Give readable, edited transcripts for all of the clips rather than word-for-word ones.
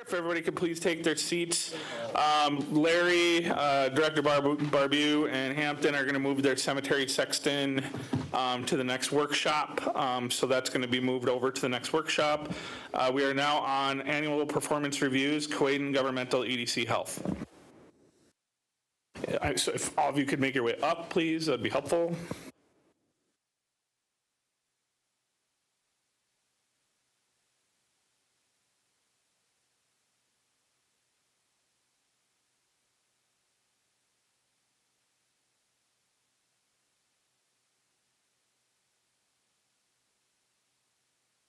if everybody could please take their seats. Larry, Director Barbeau, and Hampton are going to move their cemetery sexton to the next workshop. So that's going to be moved over to the next workshop. We are now on annual performance reviews, Quaden Governmental EDC Health. So if all of you could make your way up, please, that'd be helpful.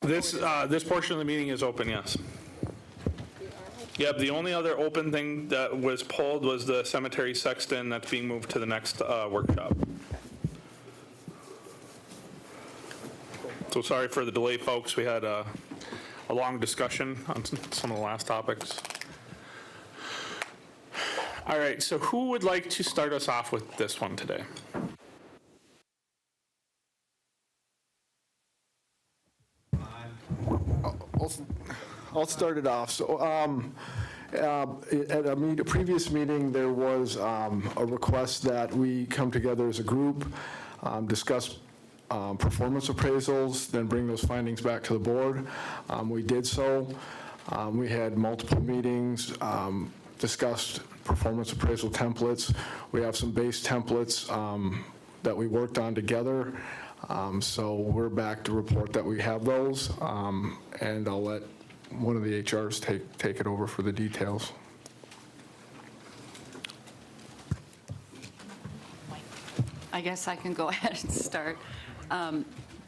This portion of the meeting is open, yes. Yep, the only other open thing that was pulled was the cemetery sexton that's being moved to the next workshop. So sorry for the delay, folks. We had a long discussion on some of the last topics. All right, so who would like to start us off with this one today? I'll start it off. So, at a previous meeting, there was a request that we come together as a group, discuss performance appraisals, then bring those findings back to the board. We did so. We had multiple meetings, discussed performance appraisal templates. We have some base templates that we worked on together. So we're back to report that we have those, and I'll let one of the HRs take it over for the details. I guess I can go ahead and start.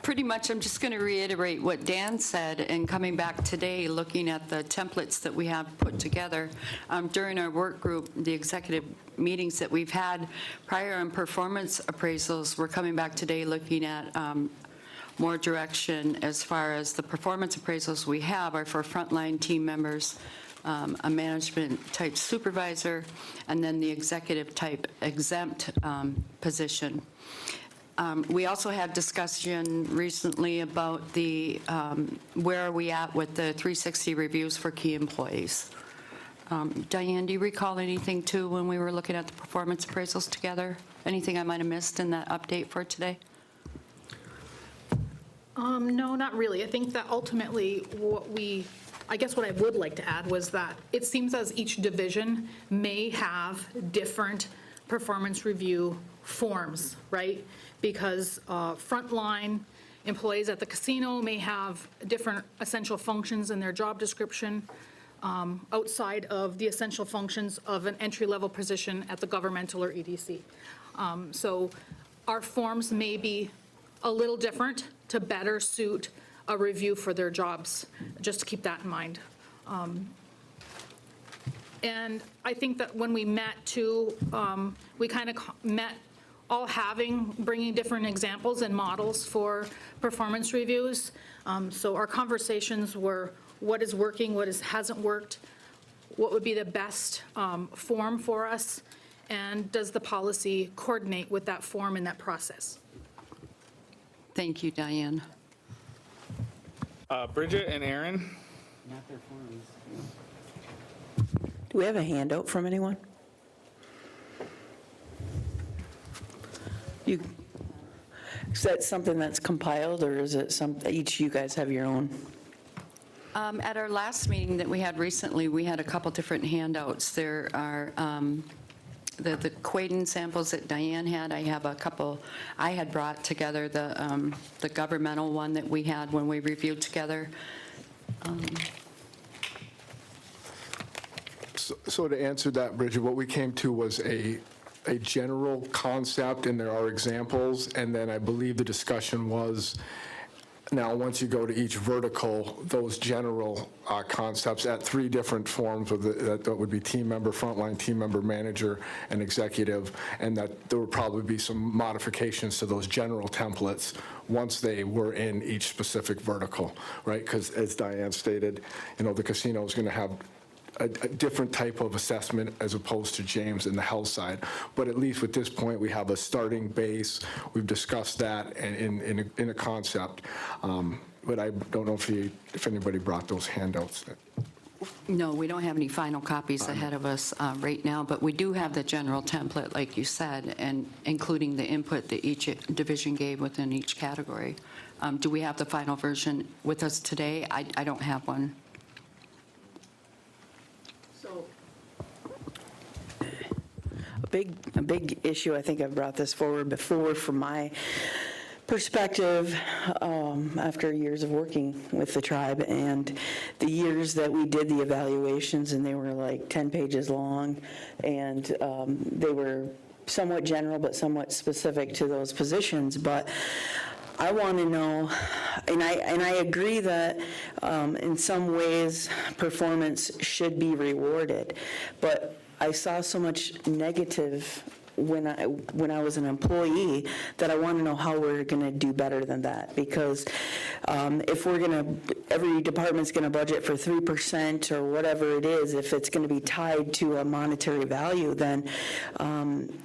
Pretty much, I'm just going to reiterate what Dan said, and coming back today, looking at the templates that we have put together during our work group, the executive meetings that we've had prior on performance appraisals, we're coming back today looking at more direction as far as the performance appraisals we have are for frontline team members, a management type supervisor, and then the executive type exempt position. We also had discussion recently about the where are we at with the 360 reviews for key employees. Diane, do you recall anything too when we were looking at the performance appraisals together? Anything I might have missed in that update for today? No, not really. I think that ultimately I guess what I would like to add was that it seems as each division may have different performance review forms, right? Because frontline employees at the casino may have different essential functions in their job description outside of the essential functions of an entry-level position at the governmental or EDC. So our forms may be a little different to better suit a review for their jobs, just to keep that in mind. And I think that when we met too, we kind of met all bringing different examples and models for performance reviews. So our conversations were what is working, what hasn't worked, what would be the best form for us, and does the policy coordinate with that form and that process? Thank you, Diane. Bridget and Aaron? Do we have a handout from anyone? Is that something that's compiled, or is it each of you guys have your own? At our last meeting that we had recently, we had a couple different handouts. There are the Quaden samples that Diane had. I have a couple. I had brought together the governmental one that we had when we reviewed together. So to answer that, Bridget, what we came to was a general concept, and there are examples, and then I believe the discussion was, now once you go to each vertical, those general concepts at 3 different forms, that would be team member, frontline team member, manager, and executive, and that there would probably be some modifications to those general templates once they were in each specific vertical, right? Because as Diane stated, the casino is going to have a different type of assessment as opposed to James in the health side. But at least at this point, we have a starting base. We've discussed that in a concept. But I don't know if anybody brought those handouts. No, we don't have any final copies ahead of us right now, but we do have the general template, like you said, and including the input that each division gave within each category. Do we have the final version with us today? I don't have one. So a big issue, I think I've brought this forward before from my perspective, after years of working with the tribe and the years that we did the evaluations, and they were like 10 pages long, and they were somewhat general but somewhat specific to those positions. But I want to know, and I agree that in some ways performance should be rewarded, but I saw so much negative when I was an employee that I want to know how we're going to do better than that. Because if every department's going to budget for 3% or whatever it is, if it's going to be tied to a monetary value, then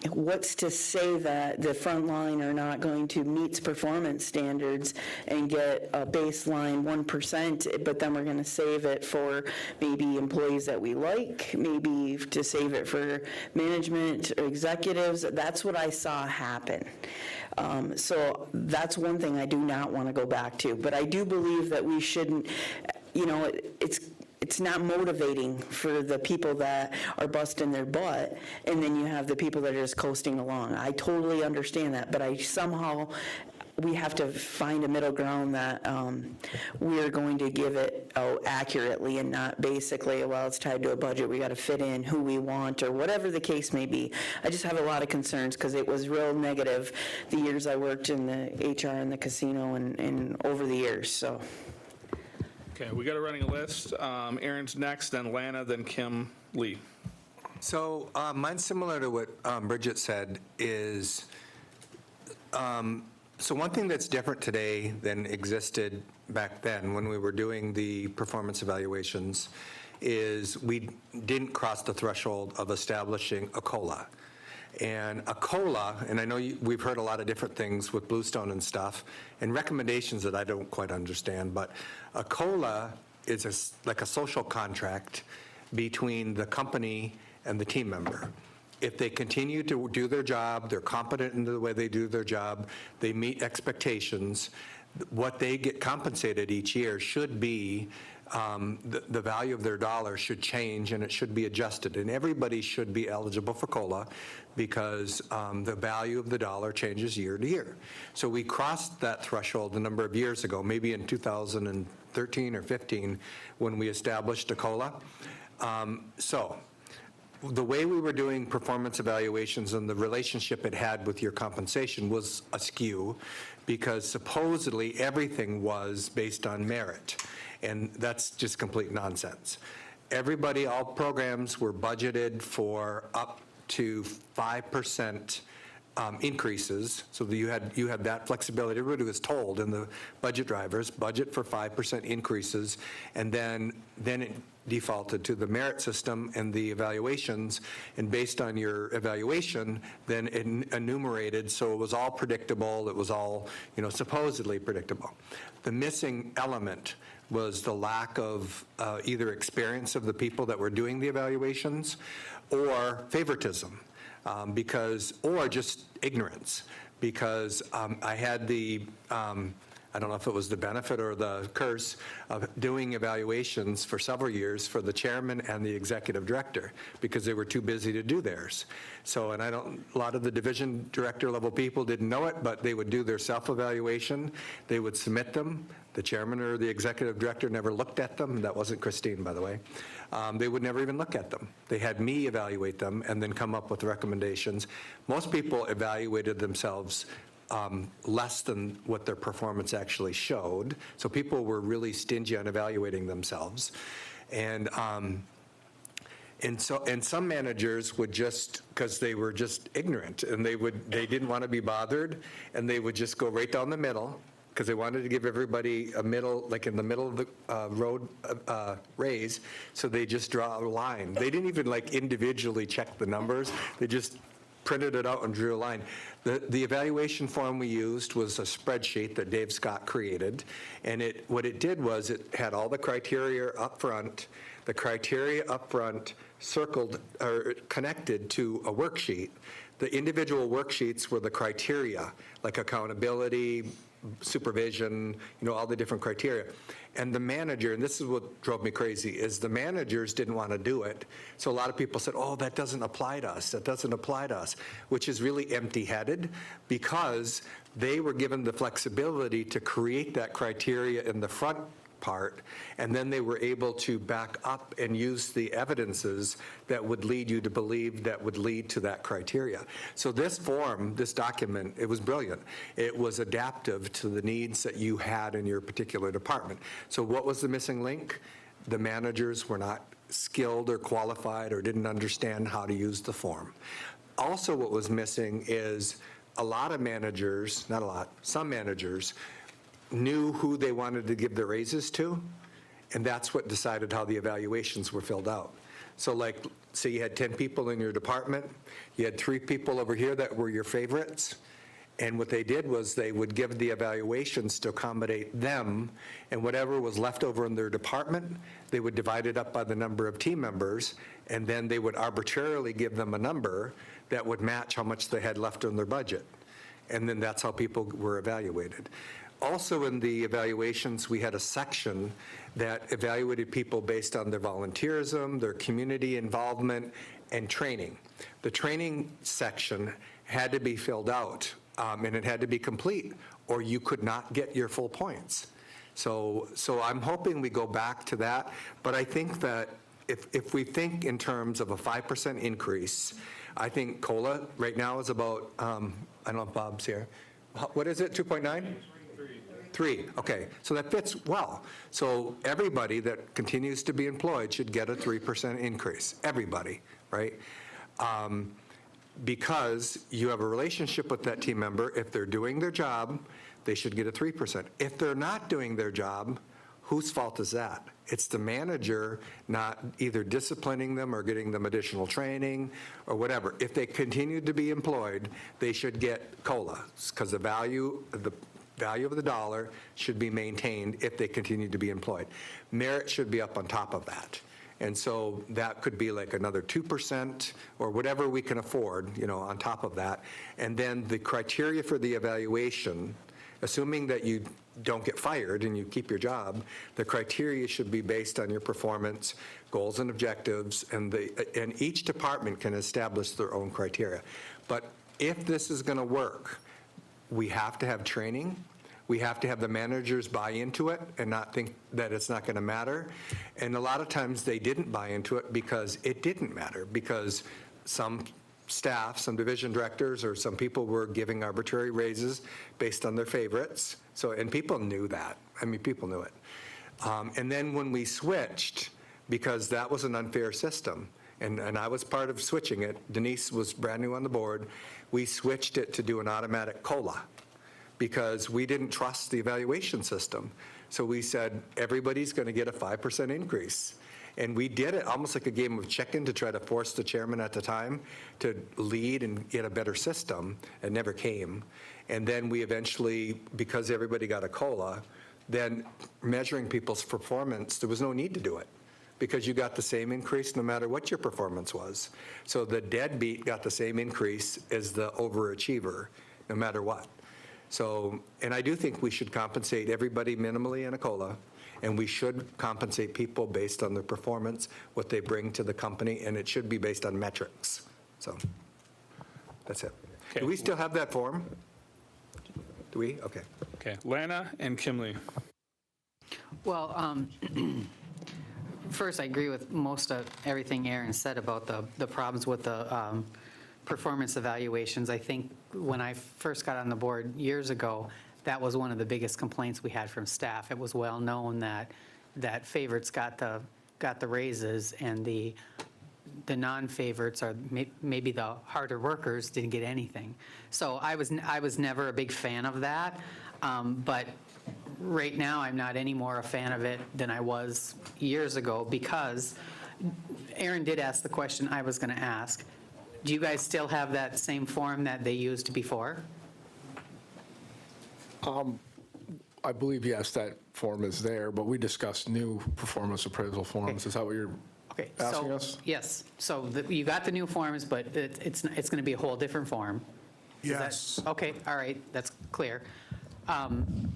what's to say that the front line are not going to meet performance standards and get a baseline 1%, but then we're going to save it for maybe employees that we like, maybe to save it for management or executives. That's what I saw happen. So that's one thing I do not want to go back to. But I do believe that we shouldn't, it's not motivating for the people that are busting their butt, and then you have the people that are just coasting along. I totally understand that, but we have to find a middle ground that we're going to give it out accurately and not basically, well, it's tied to a budget, we got to fit in who we want or whatever the case may be. I just have a lot of concerns because it was real negative the years I worked in the HR and the casino and over the years, so. Okay, we got a running list. Aaron's next, then Lana, then Kim Lee. So mine's similar to what Bridget said is, so one thing that's different today than existed back then when we were doing the performance evaluations is we didn't cross the threshold of establishing a COLA. And a COLA, and I know we've heard a lot of different things with Bluestone and stuff, and recommendations that I don't quite understand, but a COLA is like a social contract between the company and the team member. If they continue to do their job, they're competent in the way they do their job, they meet expectations, what they get compensated each year should be, the value of their dollar should change and it should be adjusted. And everybody should be eligible for COLA because the value of the dollar changes year to year. So we crossed that threshold a number of years ago, maybe in 2013 or 15 when we established a COLA. So the way we were doing performance evaluations and the relationship it had with your compensation was askew because supposedly everything was based on merit. And that's just complete nonsense. Everybody, all programs were budgeted for up to 5% increases, so that you had that flexibility. Everybody was told in the budget drivers, budget for 5% increases, and then it defaulted to the merit system and the evaluations, and based on your evaluation, then it enumerated, so it was all predictable, it was all, supposedly predictable. The missing element was the lack of either experience of the people that were doing the evaluations or favoritism. Or just ignorance, because I had I don't know if it was the benefit or the curse of doing evaluations for several years for the chairman and the executive director because they were too busy to do theirs. So, and a lot of the division director level people didn't know it, but they would do their self-evaluation. They would submit them. The chairman or the executive director never looked at them. That wasn't Christine, by the way. They would never even look at them. They had me evaluate them and then come up with recommendations. Most people evaluated themselves less than what their performance actually showed. So people were really stingy on evaluating themselves. And some managers would just, because they were just ignorant and they didn't want to be bothered, and they would just go right down the middle because they wanted to give everybody a middle, like in the middle of the road raise, so they just draw a line. They didn't even individually check the numbers. They just printed it out and drew a line. The evaluation form we used was a spreadsheet that Dave Scott created, and what it did was it had all the criteria up front, the criteria up front circled or connected to a worksheet. The individual worksheets were the criteria, like accountability, supervision, all the different criteria. And the manager, and this is what drove me crazy, is the managers didn't want to do it. So a lot of people said, oh, that doesn't apply to us, that doesn't apply to us, which is really empty-headed, because they were given the flexibility to create that criteria in the front part, and then they were able to back up and use the evidences that would lead you to believe that would lead to that criteria. So this form, this document, it was brilliant. It was adaptive to the needs that you had in your particular department. So what was the missing link? The managers were not skilled or qualified or didn't understand how to use the form. Also, what was missing is a lot of managers, not a lot, some managers knew who they wanted to give the raises to, and that's what decided how the evaluations were filled out. So like, say you had 10 people in your department, you had 3 people over here that were your favorites, and what they did was they would give the evaluations to accommodate them, and whatever was left over in their department, they would divide it up by the number of team members, and then they would arbitrarily give them a number that would match how much they had left in their budget. And then that's how people were evaluated. Also in the evaluations, we had a section that evaluated people based on their volunteerism, their community involvement, and training. The training section had to be filled out, and it had to be complete, or you could not get your full points. So I'm hoping we go back to that, but I think that if we think in terms of a 5% increase, I think COLA right now is about, I don't know if Bob's here. What is it, 2.9? 3, okay, so that fits well. So everybody that continues to be employed should get a 3% increase, everybody, right? Because you have a relationship with that team member. If they're doing their job, they should get a 3%. If they're not doing their job, whose fault is that? It's the manager not either disciplining them or getting them additional training or whatever. If they continue to be employed, they should get COLA, because the value of the dollar should be maintained if they continue to be employed. Merit should be up on top of that. And so that could be like another 2% or whatever we can afford, on top of that. And then the criteria for the evaluation, assuming that you don't get fired and you keep your job, the criteria should be based on your performance, goals and objectives, and each department can establish their own criteria. But if this is going to work, we have to have training. We have to have the managers buy into it and not think that it's not going to matter. And a lot of times they didn't buy into it because it didn't matter, because some staff, some division directors, or some people were giving arbitrary raises based on their favorites. And people knew that. People knew it. And then when we switched, because that was an unfair system, and I was part of switching it, Denise was brand new on the board, we switched it to do an automatic COLA, because we didn't trust the evaluation system. So we said, everybody's going to get a 5% increase. And we did it almost like a game of chicken to try to force the chairman at the time to lead and get a better system. It never came. And then we eventually, because everybody got a COLA, then measuring people's performance, there was no need to do it, because you got the same increase no matter what your performance was. So the deadbeat got the same increase as the overachiever, no matter what. So, and I do think we should compensate everybody minimally in a COLA, and we should compensate people based on their performance, what they bring to the company, and it should be based on metrics. So, that's it. Okay. Do we still have that form? Do we? Okay. Okay, Lana and Kimley. Well, first, I agree with most of everything Aaron said about the problems with the performance evaluations. I think when I first got on the board years ago, that was one of the biggest complaints we had from staff. It was well known that favorites got the raises, and the non-favorites, or maybe the harder workers, didn't get anything. So I was never a big fan of that, but right now I'm not any more a fan of it than I was years ago, because Aaron did ask the question I was going to ask. Do you guys still have that same form that they used before? I believe, yes, that form is there, but we discussed new performance appraisal forms. Is that what you're Okay. asking so us? Yes. So you got the new forms, but it's going to be a whole different form. Is that- Yes. Okay, all right, that's clear.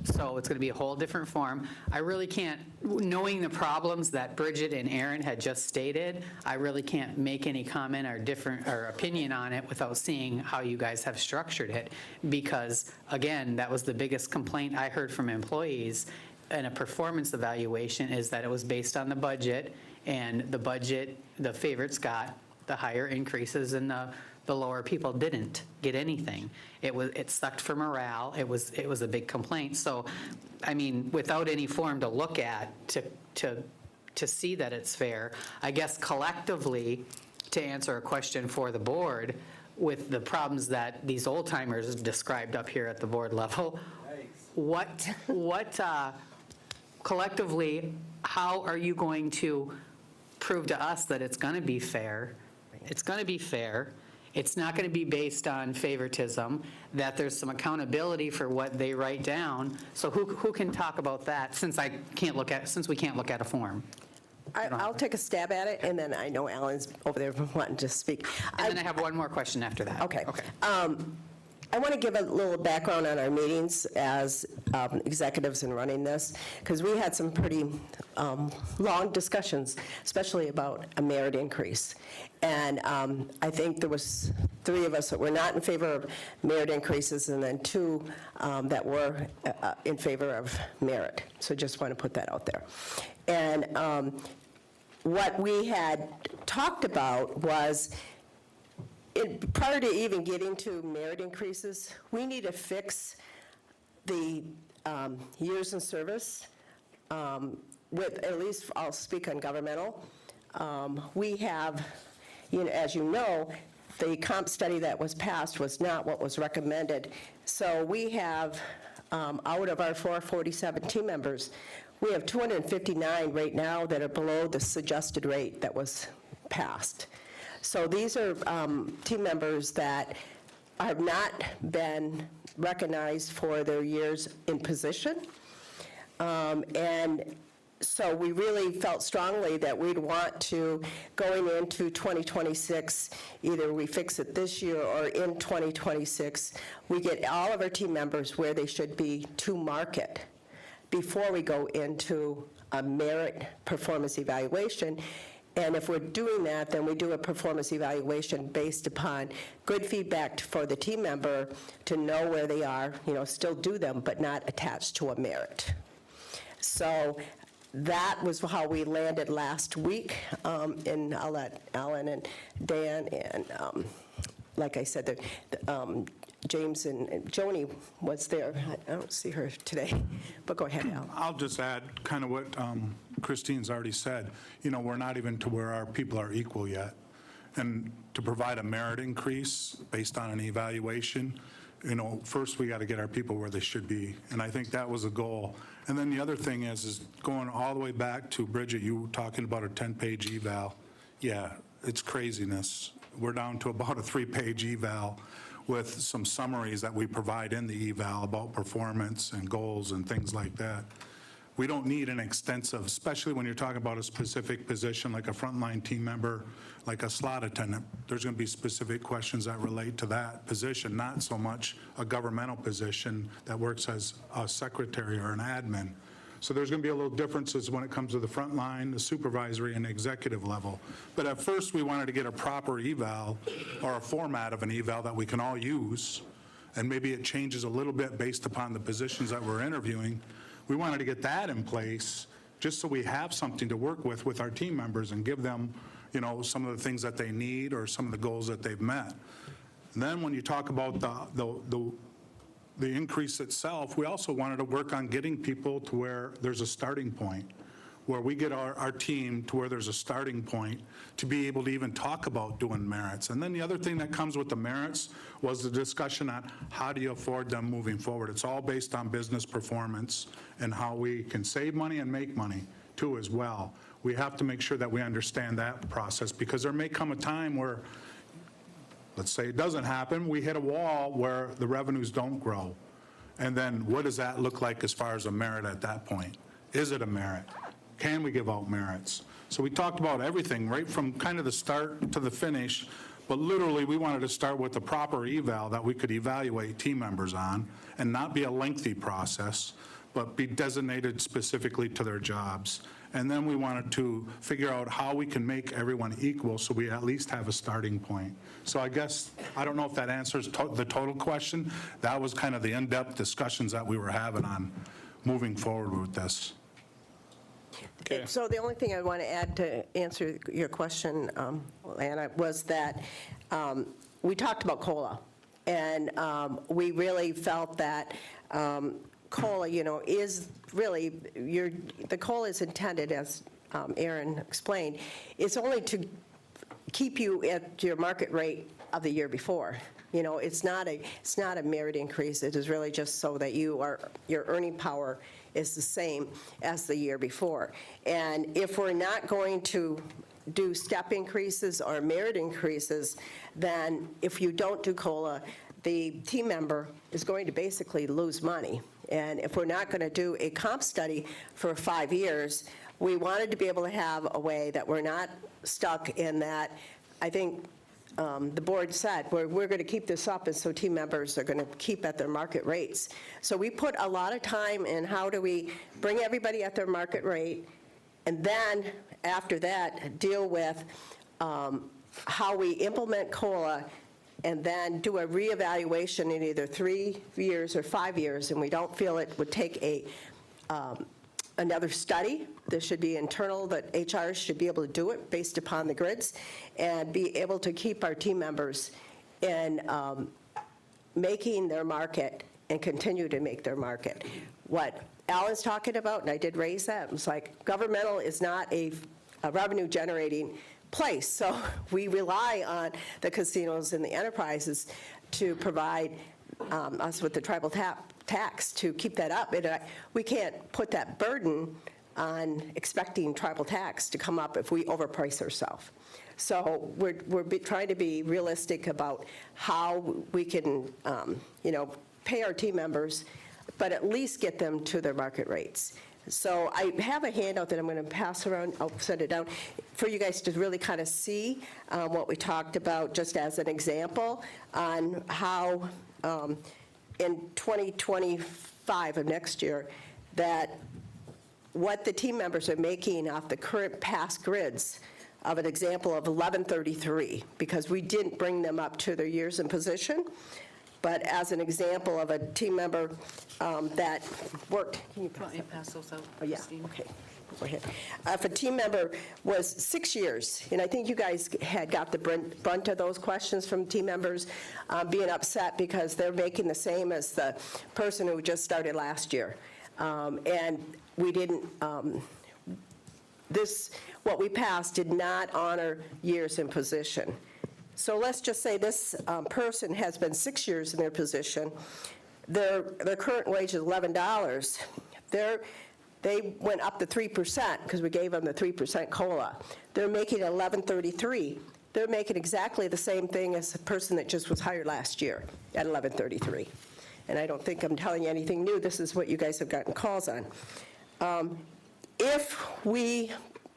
So it's going to be a whole different form. I really can't, knowing the problems that Bridget and Aaron had just stated, I really can't make any comment or opinion on it without seeing how you guys have structured it. Because, again, that was the biggest complaint I heard from employees in a performance evaluation, is that it was based on the budget, and the budget, the favorites got the higher increases and the lower people didn't get anything. It sucked for morale. It was a big complaint. So, I mean, without any form to look at to see that it's fair, I guess collectively, to answer a question for the board, with the problems that these old timers described up here at the board level, what collectively, how are you going to prove to us that it's going to be fair? It's going to be fair. It's not going to be based on favoritism, that there's some accountability for what they write down. So who can talk about that, since we can't look at a form? I'll take a stab at it, and then I know Alan's over there wanting to speak. And then I have one more question after that. Okay. Okay. I want to give a little background on our meetings as executives in running this, because we had some pretty long discussions, especially about a merit increase. And I think there was 3 of us that were not in favor of merit increases, and then 2 that were in favor of merit. So just want to put that out there. And what we had talked about was, prior to even getting to merit increases, we need to fix the years in service with, at least I'll speak on governmental. We have, as you know, the comp study that was passed was not what was recommended. So we have, out of our 447 team members, we have 259 right now that are below the suggested rate that was passed. So these are team members that have not been recognized for their years in position. And so we really felt strongly that we'd want to, going into 2026, either we fix it this year or in 2026, we get all of our team members where they should be to market before we go into a merit performance evaluation. And if we're doing that, then we do a performance evaluation based upon good feedback for the team member to know where they are, still do them, but not attached to a merit. So that was how we landed last week, and I'll let Alan and Dan and, like I said, James and Joni was there. I don't see her today, but go ahead, Alan. I'll just add kind of what Christine's already said. We're not even to where our people are equal yet. And to provide a merit increase based on an evaluation, first we got to get our people where they should be. And I think that was a goal. And then the other thing is going all the way back to Bridget, you were talking about a 10-page eval. Yeah, it's craziness. We're down to about a 3-page eval with some summaries that we provide in the eval about performance and goals and things like that. We don't need an extensive, especially when you're talking about a specific position like a frontline team member, like a slot attendant. There's going to be specific questions that relate to that position, not so much a governmental position that works as a secretary or an admin. So there's going to be a little differences when it comes to the frontline, the supervisory, and executive level. But at first, we wanted to get a proper eval or a format of an eval that we can all use, and maybe it changes a little bit based upon the positions that we're interviewing. We wanted to get that in place just so we have something to work with our team members and give them, some of the things that they need or some of the goals that they've met. And then when you talk about the increase itself, we also wanted to work on getting people to where there's a starting point, where we get our team to where there's a starting point to be able to even talk about doing merits. And then the other thing that comes with the merits was the discussion on how do you afford them moving forward. It's all based on business performance and how we can save money and make money too as well. We have to make sure that we understand that process, because there may come a time where Let's say it doesn't happen, we hit a wall where the revenues don't grow. And then what does that look like as far as a merit at that point? Is it a merit? Can we give out merits? So we talked about everything, right from kind of the start to the finish, but literally, we wanted to start with the proper eval that we could evaluate team members on, and not be a lengthy process, but be designated specifically to their jobs. And then we wanted to figure out how we can make everyone equal, so we at least have a starting point. So I guess, I don't know if that answers the total question. That was kind of the in-depth discussions that we were having on moving forward with this. Okay. So the only thing I want to add to answer your question, Anna, was that we talked about COLA, and we really felt that COLA, is really, the COLA is intended, as Aaron explained, it's only to keep you at your market rate of the year before. It's not a merit increase. It is really just so that your earning power is the same as the year before. And if we're not going to do step increases or merit increases, then if you don't do COLA, the team member is going to basically lose money. And if we're not going to do a comp study for 5 years, we wanted to be able to have a way that we're not stuck in that. I think the board said, we're going to keep this up, and so team members are going to keep at their market rates. So we put a lot of time in how do we bring everybody at their market rate, and then after that, deal with how we implement COLA, and then do a reevaluation in either 3 years or 5 years, and we don't feel it would take another study. This should be internal, that HR should be able to do it based upon the grids, and be able to keep our team members in making their market and continue to make their market. What Alan's talking about, and I did raise that, it was like governmental is not a revenue generating place. So we rely on the casinos and the enterprises to provide us with the tribal tax to keep that up. And we can't put that burden on expecting tribal tax to come up if we overprice ourselves. So we're trying to be realistic about how we can, pay our team members, but at least get them to their market rates. So I have a handout that I'm going to pass around. I'll send it down for you guys to really kind of see what we talked about, just as an example on how in 2025 of next year, that what the team members are making off the current past grids of an example of 1133, because we didn't bring them up to their years in position. But as an example of a team member that worked, can you Want me to pass those out, Oh, yeah, Christine? okay. Go ahead. If a team member was 6 years, and I think you guys had got the brunt of those questions from team members being upset because they're making the same as the person who just started last year. And we didn't, what we passed did not honor years in position. So let's just say this person has been 6 years in their position. Their current wage is $11. They went up to 3% because we gave them the 3% COLA. They're making $11.33. They're making exactly the same thing as the person that just was hired last year at $11.33. And I don't think I'm telling you anything new. This is what you guys have gotten calls on. If we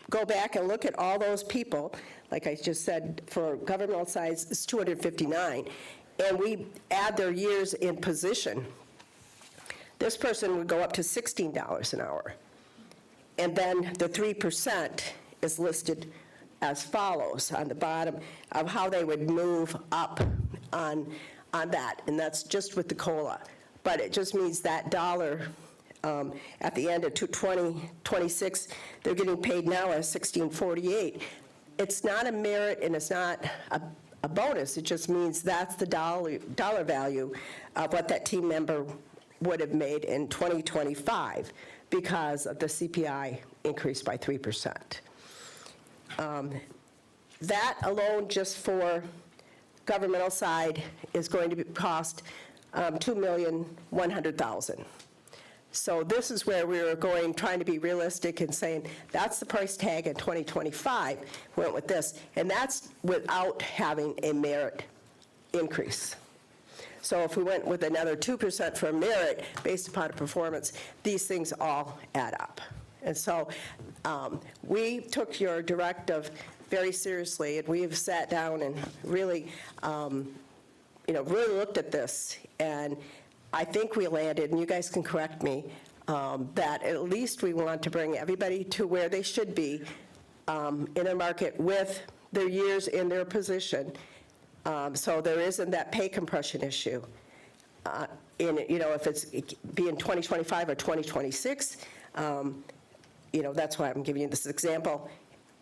go back and look at all those people, like I just said, for governmental size, it's 259, and we add their years in position, this person would go up to $16 an hour. And then the 3% is listed as follows on the bottom of how they would move up on that, and that's just with the COLA. But it just means that dollar at the end of 2026, they're getting paid now as $16.48. It's not a merit and it's not a bonus. It just means that's the dollar value of what that team member would have made in 2025 because of the CPI increase by 3%. That alone, just for governmental side, is going to cost $2,100,000. So this is where we were trying to be realistic and saying, that's the price tag in 2025, went with this. And that's without having a merit increase. So if we went with another 2% for merit based upon performance, these things all add up. And so we took your directive very seriously, and we've sat down and really, really looked at this. And I think we landed, and you guys can correct me, that at least we want to bring everybody to where they should be in a market with their years in their position. So there isn't that pay compression issue. If it's being 2025 or 2026, that's why I'm giving you this example.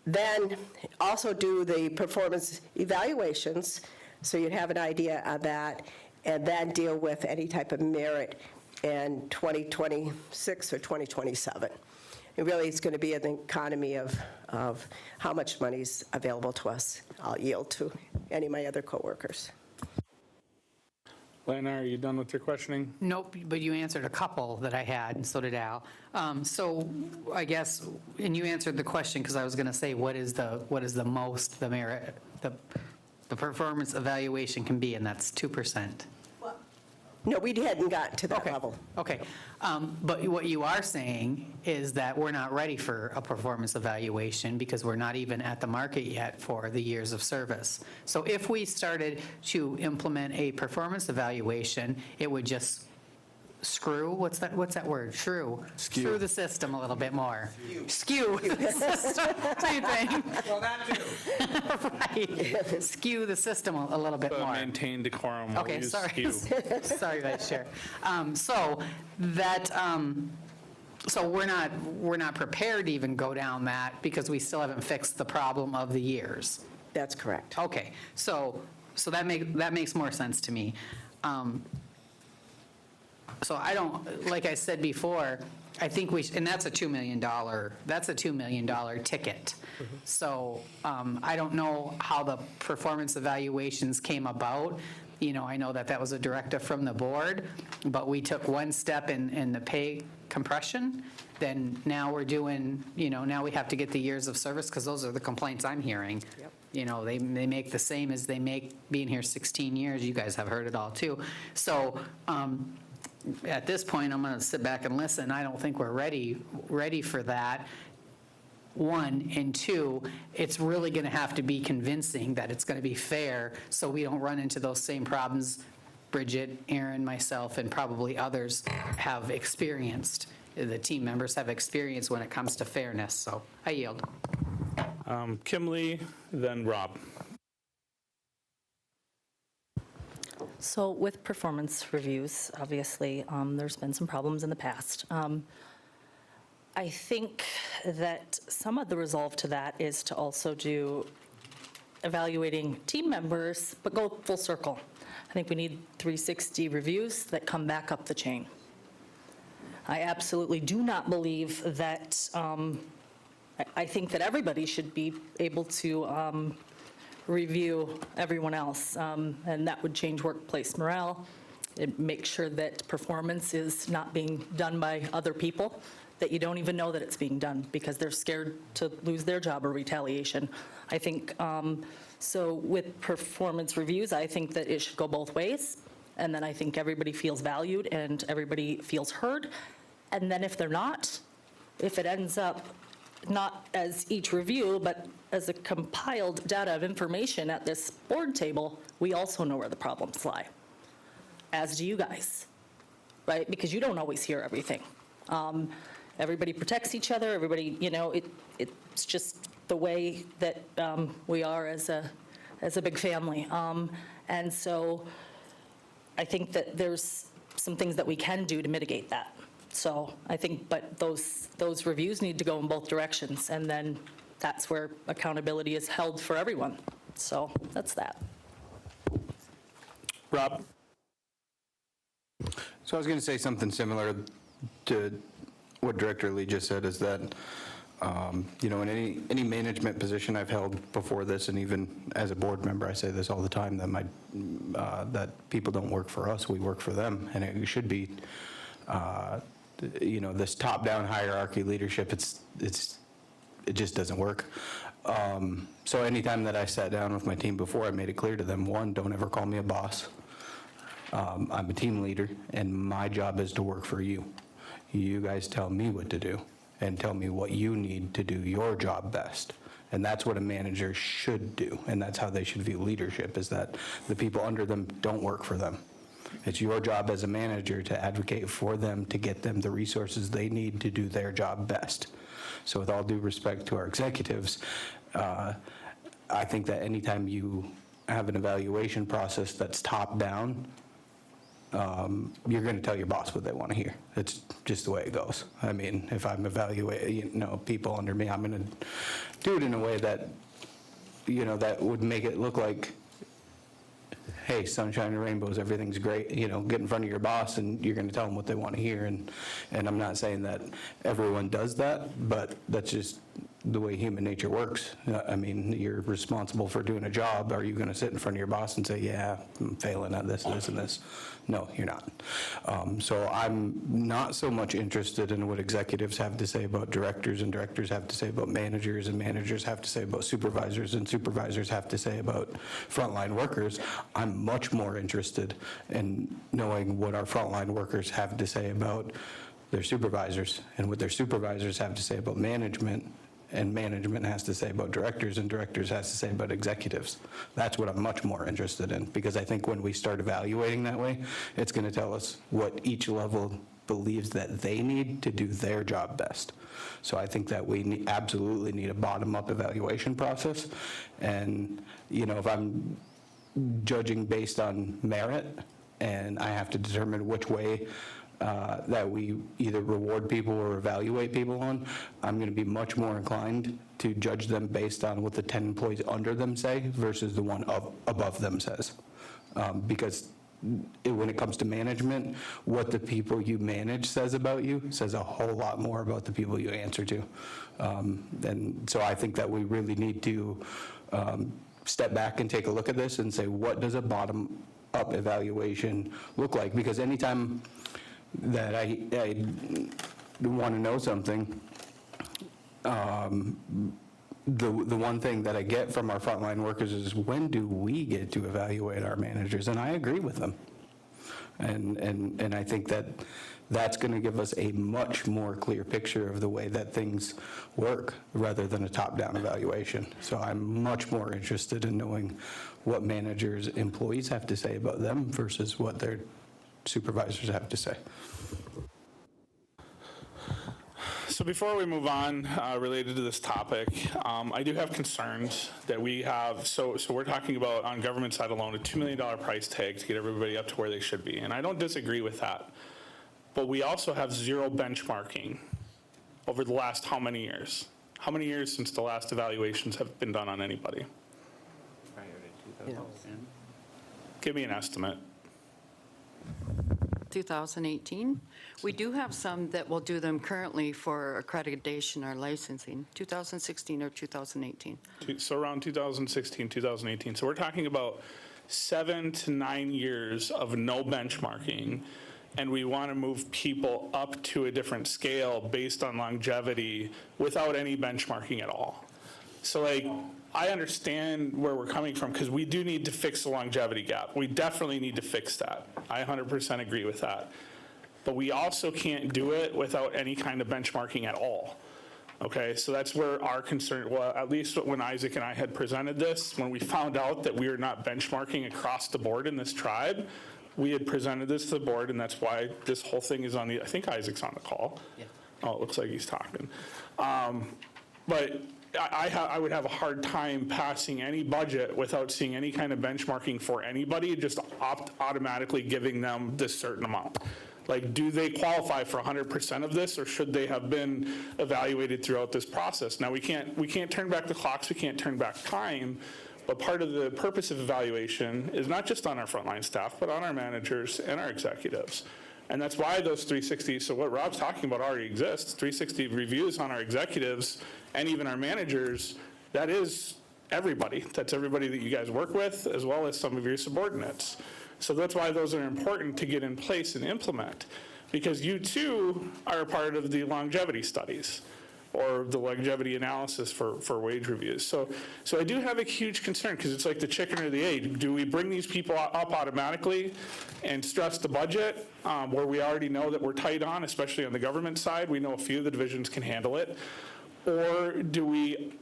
Then also do the performance evaluations, so you'd have an idea of that, and then deal with any type of merit in 2026 or 2027. It really is going to be an economy of how much money's available to us. I'll yield to any of my other coworkers. Lana, are you done with your questioning? Nope, but you answered a couple that I had, and so did Al. So I guess, and you answered the question, because I was going to say, what is the most the merit, the performance evaluation can be, and that's 2%. No, we hadn't got to that Okay. level. Okay, but what you are saying is that we're not ready for a performance evaluation because we're not even at the market yet for the years of service. So if we started to implement a performance evaluation, it would just what's that word? Screw the system a little bit more. Skew the system. Same thing. Well, that too. Right. Skew the system a little bit more. Maintain decorum. We'll Okay, use sorry. skew. Sorry, Vice Chair. So we're not prepared to even go down that because we still haven't fixed the problem of the years. That's correct. Okay, so that makes more sense to me. So I don't, like I said before, I think and that's a $2 million ticket. So I don't know how the performance evaluations came about. I know that was a directive from the board, but we took one step in the pay compression. Then now we're doing, now we have to get the years of service, because those are the complaints I'm hearing. Yep. They make the same as they make being here 16 years. You guys have heard it all too. So at this point, I'm going to sit back and listen. I don't think we're ready for that. One, and two, it's really going to have to be convincing that it's going to be fair, so we don't run into those same problems Bridget, Aaron, myself, and probably others have experienced. The team members have experienced when it comes to fairness. So I yield. Kimley, then Rob. So with performance reviews, obviously, there's been some problems in the past. I think that some of the resolve to that is to also do evaluating team members, but go full circle. I think we need 360 reviews that come back up the chain. I absolutely do not believe that, I think that everybody should be able to review everyone else, and that would change workplace morale. It makes sure that performance is not being done by other people, that you don't even know that it's being done because they're scared to lose their job or retaliation. I think, so with performance reviews, I think that it should go both ways. And then I think everybody feels valued and everybody feels heard. And then if they're not, if it ends up not as each review, but as a compiled data of information at this board table, we also know where the problems lie, as do you guys, right? Because you don't always hear everything. Everybody protects each other, everybody, it's just the way that we are as a big family. And so I think that there's some things that we can do to mitigate that. So I think, but those reviews need to go in both directions, and then that's where accountability is held for everyone. So that's that. Rob? So I was going to say something similar to what Director Lee just said, is that, in any management position I've held before this, and even as a board member, I say this all the time, that that people don't work for us, we work for them, and it should be, this top-down hierarchy leadership, it just doesn't work. So anytime that I sat down with my team before, I made it clear to them, one, don't ever call me a boss. I'm a team leader, and my job is to work for you. You guys tell me what to do, and tell me what you need to do your job best. And that's what a manager should do, and that's how they should view leadership, is that the people under them don't work for them. It's your job as a manager to advocate for them, to get them the resources they need to do their job best. So with all due respect to our executives, I think that anytime you have an evaluation process that's top-down, you're going to tell your boss what they want to hear. It's just the way it goes. I mean, if I'm evaluating, people under me, I'm going to do it in a way that, that would make it look like, hey, sunshine and rainbows, everything's great. Get in front of your boss and you're going to tell them what they want to hear. And I'm not saying that everyone does that, but that's just the way human nature works. I mean, you're responsible for doing a job. Are you going to sit in front of your boss and say, yeah, I'm failing at this, this, and this? No, you're not. So I'm not so much interested in what executives have to say about directors, and directors have to say about managers, and managers have to say about supervisors, and supervisors have to say about frontline workers. I'm much more interested in knowing what our frontline workers have to say about their supervisors, and what their supervisors have to say about management, and management has to say about directors, and directors has to say about executives. That's what I'm much more interested in, because I think when we start evaluating that way, it's going to tell us what each level believes that they need to do their job best. So I think that we absolutely need a bottom-up evaluation process. And, if I'm judging based on merit, and I have to determine which way that we either reward people or evaluate people on, I'm going to be much more inclined to judge them based on what the 10 employees under them say versus the one above them says. Because when it comes to management, what the people you manage says about you says a whole lot more about the people you answer to. And so I think that we really need to step back and take a look at this and say, what does a bottom-up evaluation look like? Because anytime that I want to know something, the one thing that I get from our frontline workers is, when do we get to evaluate our managers? And I agree with them. And I think that that's going to give us a much more clear picture of the way that things work, rather than a top-down evaluation. So I'm much more interested in knowing what managers' employees have to say about them versus what their supervisors have to say. So before we move on, related to this topic, I do have concerns that we have. So we're talking about, on government side alone, a $2 million price tag to get everybody up to where they should be. And I don't disagree with that. But we also have zero benchmarking over the last how many years? How many years since the last evaluations have been done on anybody? Prior to 2010. Give me an estimate. 2018. We do have some that will do them currently for accreditation or licensing, 2016 or 2018. So around 2016, 2018. So we're talking about 7 to 9 years of no benchmarking, and we want to move people up to a different scale based on longevity without any benchmarking at all. So I understand where we're coming from, because we do need to fix the longevity gap. We definitely need to fix that. I 100% agree with that. But we also can't do it without any kind of benchmarking at all. Okay, so that's where our concern, well, at least when Isaac and I had presented this, when we found out that we are not benchmarking across the board in this tribe, we had presented this to the board, and that's why this whole thing is on the, I think Isaac's on the call. Yeah. Oh, it looks like he's talking. But I would have a hard time passing any budget without seeing any kind of benchmarking for anybody, just automatically giving them this certain amount. Like, do they qualify for 100% of this, or should they have been evaluated throughout this process? Now, we can't turn back the clocks, we can't turn back time, but part of the purpose of evaluation is not just on our frontline staff, but on our managers and our executives. And that's why those 360, so what Rob's talking about already exists, 360 reviews on our executives and even our managers, that is everybody. That's everybody that you guys work with, as well as some of your subordinates. So that's why those are important to get in place and implement, because you too are a part of the longevity studies. or the longevity analysis for wage reviews. So I do have a huge concern, because it's like the chicken or the egg. Do we bring these people up automatically and stress the budget where we already know that we're tight on, especially on the government side? We know a few of the divisions can handle it. Or do we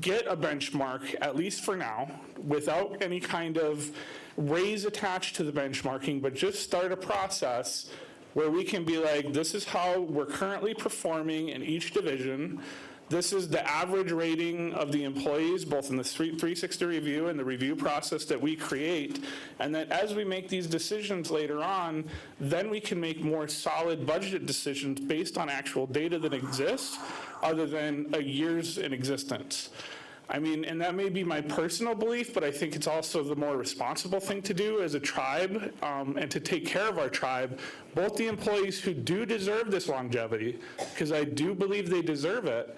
get a benchmark, at least for now, without any kind of raise attached to the benchmarking, but just start a process where we can be like, this is how we're currently performing in each division. This is the average rating of the employees, both in the 360 review and the review process that we create. And then as we make these decisions later on, then we can make more solid budget decisions based on actual data that exists, other than a year's in existence. I mean, and that may be my personal belief, but I think it's also the more responsible thing to do as a tribe, and to take care of our tribe, both the employees who do deserve this longevity, because I do believe they deserve it,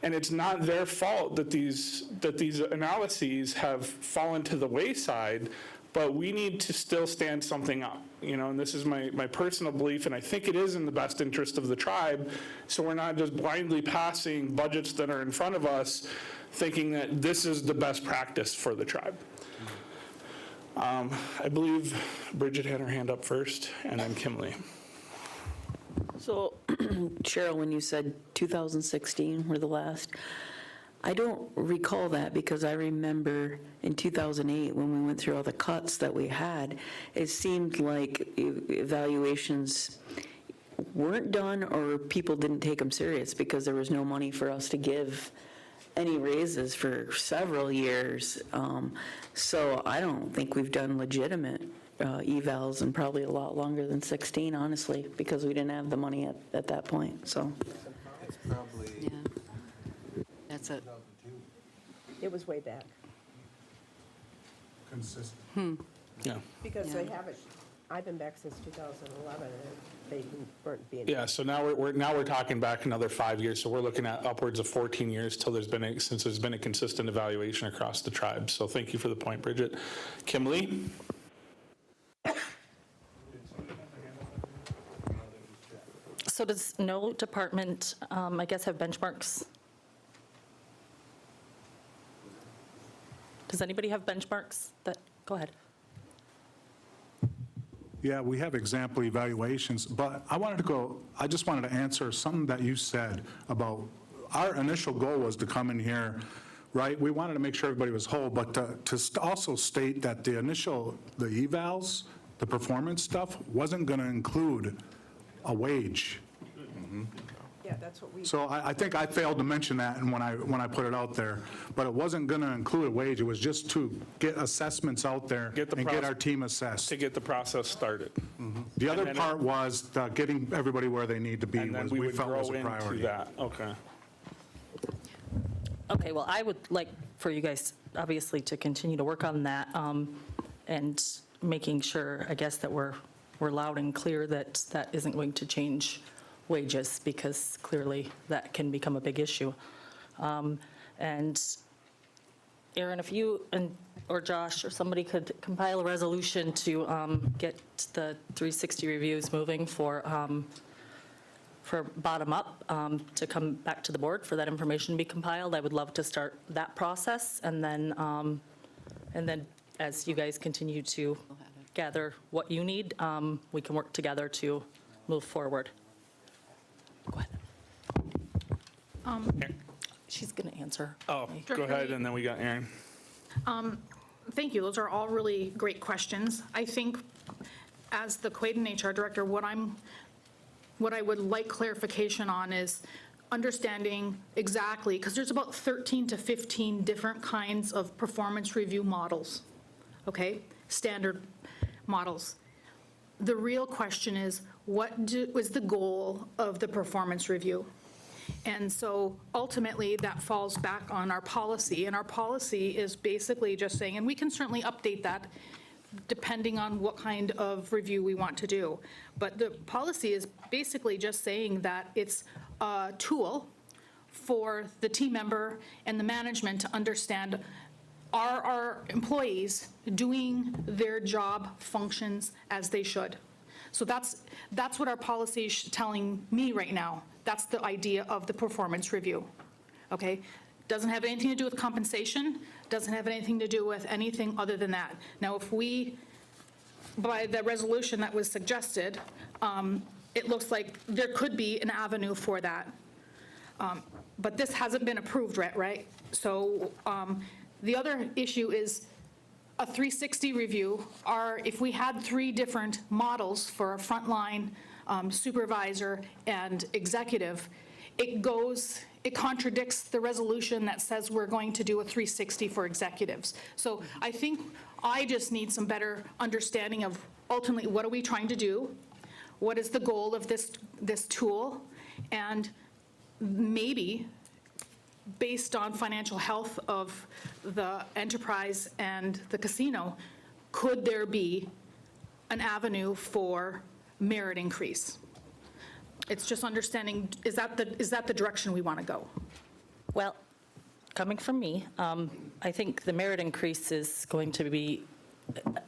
and it's not their fault that these analyses have fallen to the wayside, but we need to still stand something up, and this is my personal belief, and I think it is in the best interest of the tribe, so we're not just blindly passing budgets that are in front of us, thinking that this is the best practice for the tribe. I believe Bridget had her hand up first, and then Kimberly. So, Cheryl, when you said 2016 were the last, I don't recall that, because I remember in 2008, when we went through all the cuts that we had, it seemed like evaluations weren't done, or people didn't take them serious because there was no money for us to give any raises for several years. So I don't think we've done legitimate evals in probably a lot longer than 16, honestly, because we didn't have the money at that point, so. Yeah. That's it. It was way back. Consistent. Yeah. Because Yeah. they haven't, I've been back since 2011, and they weren't being. Yeah, so now we're talking back another 5 years, so we're looking at upwards of 14 years since there's been a consistent evaluation across the tribe. So thank you for the point, Bridget. Kimberly? So does no department, I guess, have benchmarks? Does anybody have benchmarks go ahead. Yeah, we have example evaluations, but I just wanted to answer something that you said about, our initial goal was to come in here, right? We wanted to make sure everybody was whole, but to also state that the evals, the performance stuff, wasn't going to include a wage. Yeah, that's what we. So I think I failed to mention that when I put it out there, but it wasn't going to include a wage. It was just to get assessments out there and get our team assessed. To get the process started. The other then- part was getting everybody where they need to be And then was we we would felt was grow a into priority. that. Okay. Okay, well, I would like for you guys, obviously, to continue to work on that, and making sure, I guess, that we're loud and clear that that isn't going to change wages, because clearly that can become a big issue. And Aaron, if you or Josh or somebody could compile a resolution to get the 360 reviews moving for bottom up, to come back to the board for that information to be compiled, I would love to start that process. And then as you guys continue to gather what you need, we can work together to move forward. Go ahead. She's going to answer. Oh, go ahead, and then we got Aaron. Thank you. Those are all really great questions. I think as the Quaidon HR director, what I would like clarification on is understanding exactly, because there's about 13 to 15 different kinds of performance review models, okay? Standard models. The real question is, what was the goal of the performance review? And so ultimately, that falls back on our policy, and our policy is basically just saying, and we can certainly update that depending on what kind of review we want to do, but the policy is basically just saying that it's a tool for the team member and the management to understand, are our employees doing their job functions as they should? So that's what our policy is telling me right now, That's the idea of the performance review, okay? Doesn't have anything to do with compensation, doesn't have anything to do with anything other than that. Now, if we, by the resolution that was suggested, it looks like there could be an avenue for that. But this hasn't been approved yet, right? So the other issue is a 360 review. If we had 3 different models for a frontline supervisor and executive, it contradicts the resolution that says we're going to do a 360 for executives. So I think I just need some better understanding of ultimately what are we trying to do? What is the goal of this tool? And maybe, based on financial health of the enterprise and the casino, could there be an avenue for merit increase? It's just understanding, is that the direction we want to go? Well, coming from me, I think the merit increase is going to be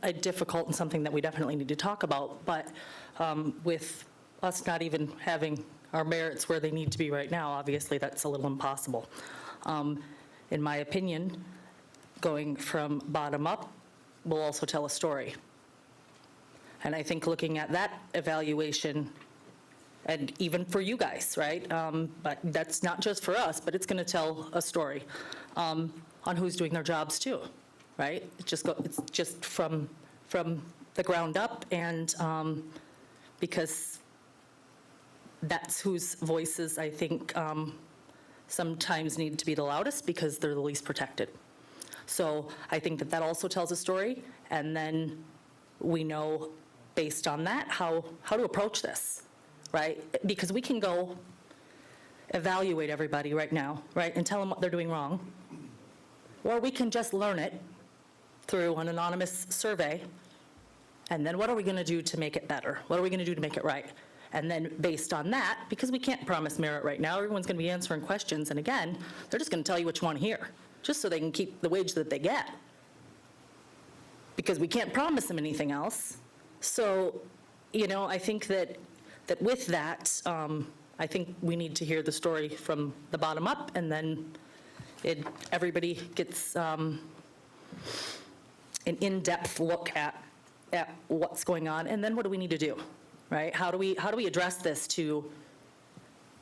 a difficult and something that we definitely need to talk about, but with us not even having our merits where they need to be right now, obviously that's a little impossible. In my opinion, going from bottom up will also tell a story. And I think looking at that evaluation, and even for you guys, right? But that's not just for us, but it's going to tell a story on who's doing their jobs too, right? It's just from the ground up, and because that's whose voices I think sometimes need to be the loudest because they're the least protected. So I think that also tells a story, and then we know based on that how to approach this, right? Because we can go evaluate everybody right now, right, and tell them what they're doing wrong, or we can just learn it through an anonymous survey, and then what are we going to do to make it better? What are we going to do to make it right? And then based on that, because we can't promise merit right now, everyone's going to be answering questions, and again, they're just going to tell you what you want to hear, just so they can keep the wage that they get, because we can't promise them anything else. So, I think that with that, I think we need to hear the story from the bottom up, and then everybody gets an in-depth look at what's going on, and then what do we need to do, right? How do we address this to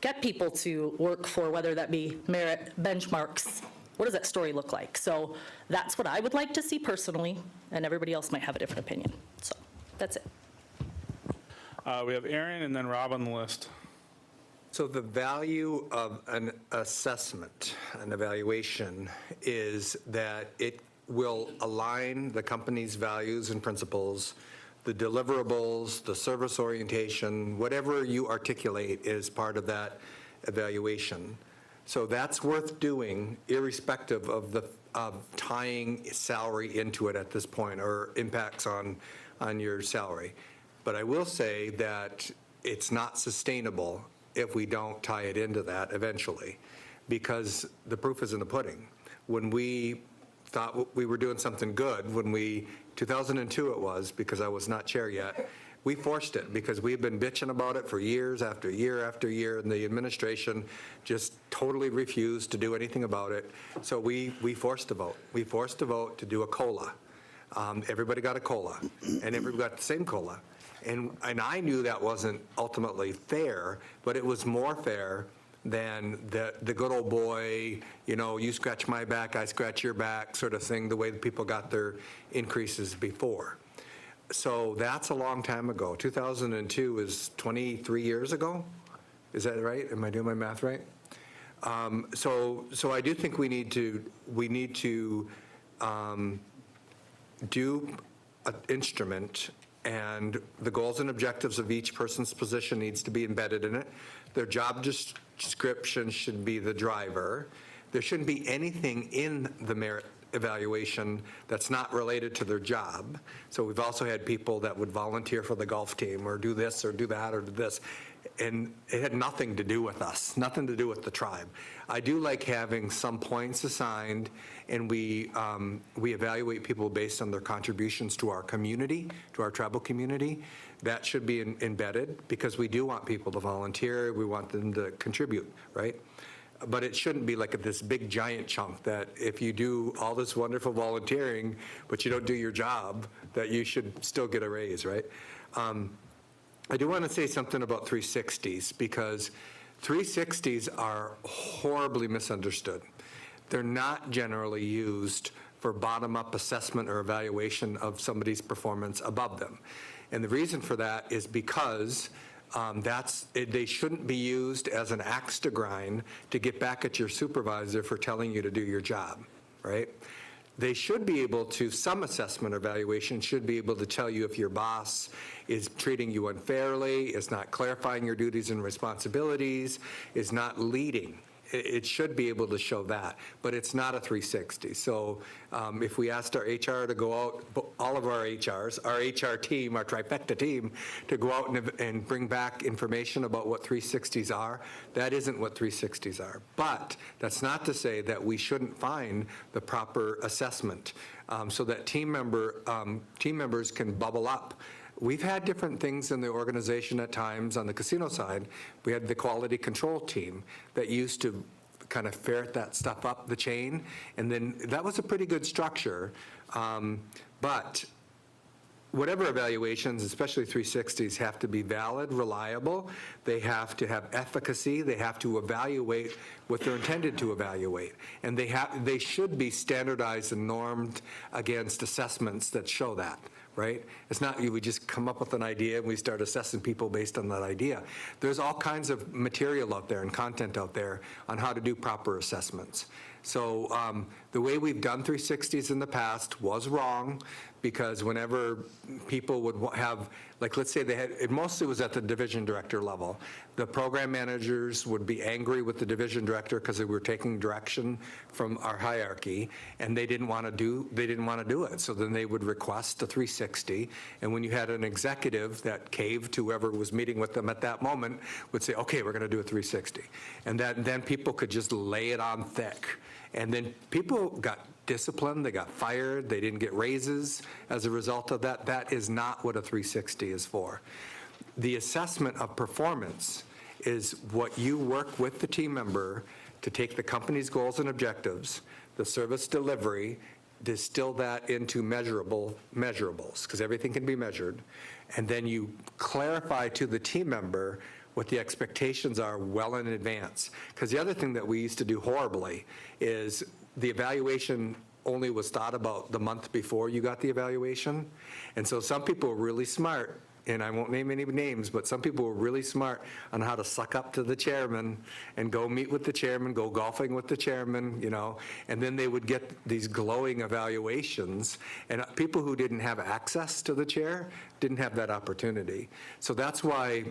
get people to work for, whether that be merit, benchmarks? What does that story look like? So that's what I would like to see personally, and everybody else might have a different opinion. So that's it. We have Aaron and then Rob on the list. So the value of an assessment, an evaluation, is that it will align the company's values and principles, the deliverables, the service orientation, whatever you articulate is part of that evaluation. So that's worth doing irrespective of tying salary into it at this point, or impacts on your salary. But I will say that it's not sustainable if we don't tie it into that eventually, because the proof is in the pudding. When we thought we were doing something good, 2002 it was, because I was not chair yet, we forced it because we've been bitching about it for years after year after year, and the administration just totally refused to do anything about it. So we forced a vote. We forced a vote to do a COLA. Everybody got a COLA, and everybody got the same COLA. And I knew that wasn't ultimately fair, but it was more fair than the good old boy, you scratch my back, I scratch your back sort of thing, the way that people got their increases before. So that's a long time ago. 2002 is 23 years ago. Is that right? Am I doing my math right? So I do think we need to do an instrument, and the goals and objectives of each person's position needs to be embedded in it. Their job description should be the driver. There shouldn't be anything in the merit evaluation that's not related to their job. So we've also had people that would volunteer for the golf team, or do this or do that or do this, and it had nothing to do with us, nothing to do with the tribe. I do like having some points assigned and we evaluate people based on their contributions to our community, to our tribal community. That should be embedded, because we do want people to volunteer, we want them to contribute, right? But it shouldn't be like this big giant chunk that if you do all this wonderful volunteering, but you don't do your job, that you should still get a raise, right? I do want to say something about 360s, because 360s are horribly misunderstood. They're not generally used for bottom-up assessment or evaluation of somebody's performance above them. And the reason for that is because they shouldn't be used as an axe to grind to get back at your supervisor for telling you to do your job, right? They should be able to, some assessment or evaluation should be able to tell you if your boss is treating you unfairly, is not clarifying your duties and responsibilities, is not leading. It should be able to show that, but it's not a 360. So if we asked our HR to go out, all of our HRs, our HR team, our trifecta team, to go out and bring back information about what 360s are, that isn't what 360s are. But that's not to say that we shouldn't find the proper assessment so that team members can bubble up. We've had different things in the organization at times. On the casino side, we had the quality control team that used to kind of ferret that stuff up the chain, and then that was a pretty good structure. But whatever evaluations, especially 360s, have to be valid, reliable. They have to have efficacy. They have to evaluate what they're intended to evaluate. And they should be standardized and normed against assessments that show that. Right? It's not we just come up with an idea and we start assessing people based on that idea. There's all kinds of material out there and content out there on how to do proper assessments. So the way we've done 360s in the past was wrong, because whenever people would have, like, let's say they had, it mostly was at the division director level. The program managers would be angry with the division director because they were taking direction from our hierarchy, and they didn't want to do it. So then they would request a 360, and when you had an executive that caved to whoever was meeting with them at that moment, would say, okay, we're going to do a 360. And then people could just lay it on thick. And then people got disciplined, they got fired, they didn't get raises as a result of that. That is not what a 360 is for. The assessment of performance is what you work with the team member to take the company's goals and objectives, the service delivery, distill that into measurables, because everything can be measured, and then you clarify to the team member what the expectations are well in advance. Because the other thing that we used to do horribly is the evaluation only was thought about the month before you got the evaluation. And so some people were really smart, and I won't name any names, but some people were really smart on how to suck up to the chairman and go meet with the chairman, go golfing with the chairman, and then they would get these glowing evaluations. And people who didn't have access to the chair didn't have that opportunity. So that's why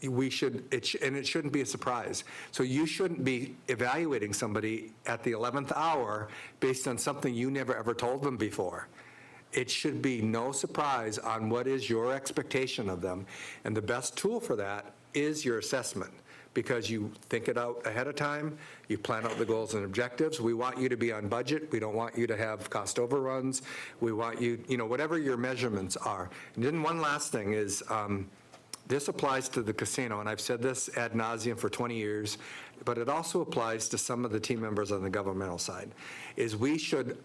we should, and it shouldn't be a surprise. So you shouldn't be evaluating somebody at the 11th hour based on something you never ever told them before. It should be no surprise on what is your expectation of them. And the best tool for that is your assessment, because you think it out ahead of time, you plan out the goals and objectives. We want you to be on budget. We don't want you to have cost overruns. We want you, whatever your measurements are. And then one last thing is, this applies to the casino, and I've said this ad nauseum for 20 years, but it also applies to some of the team members on the governmental side, is we should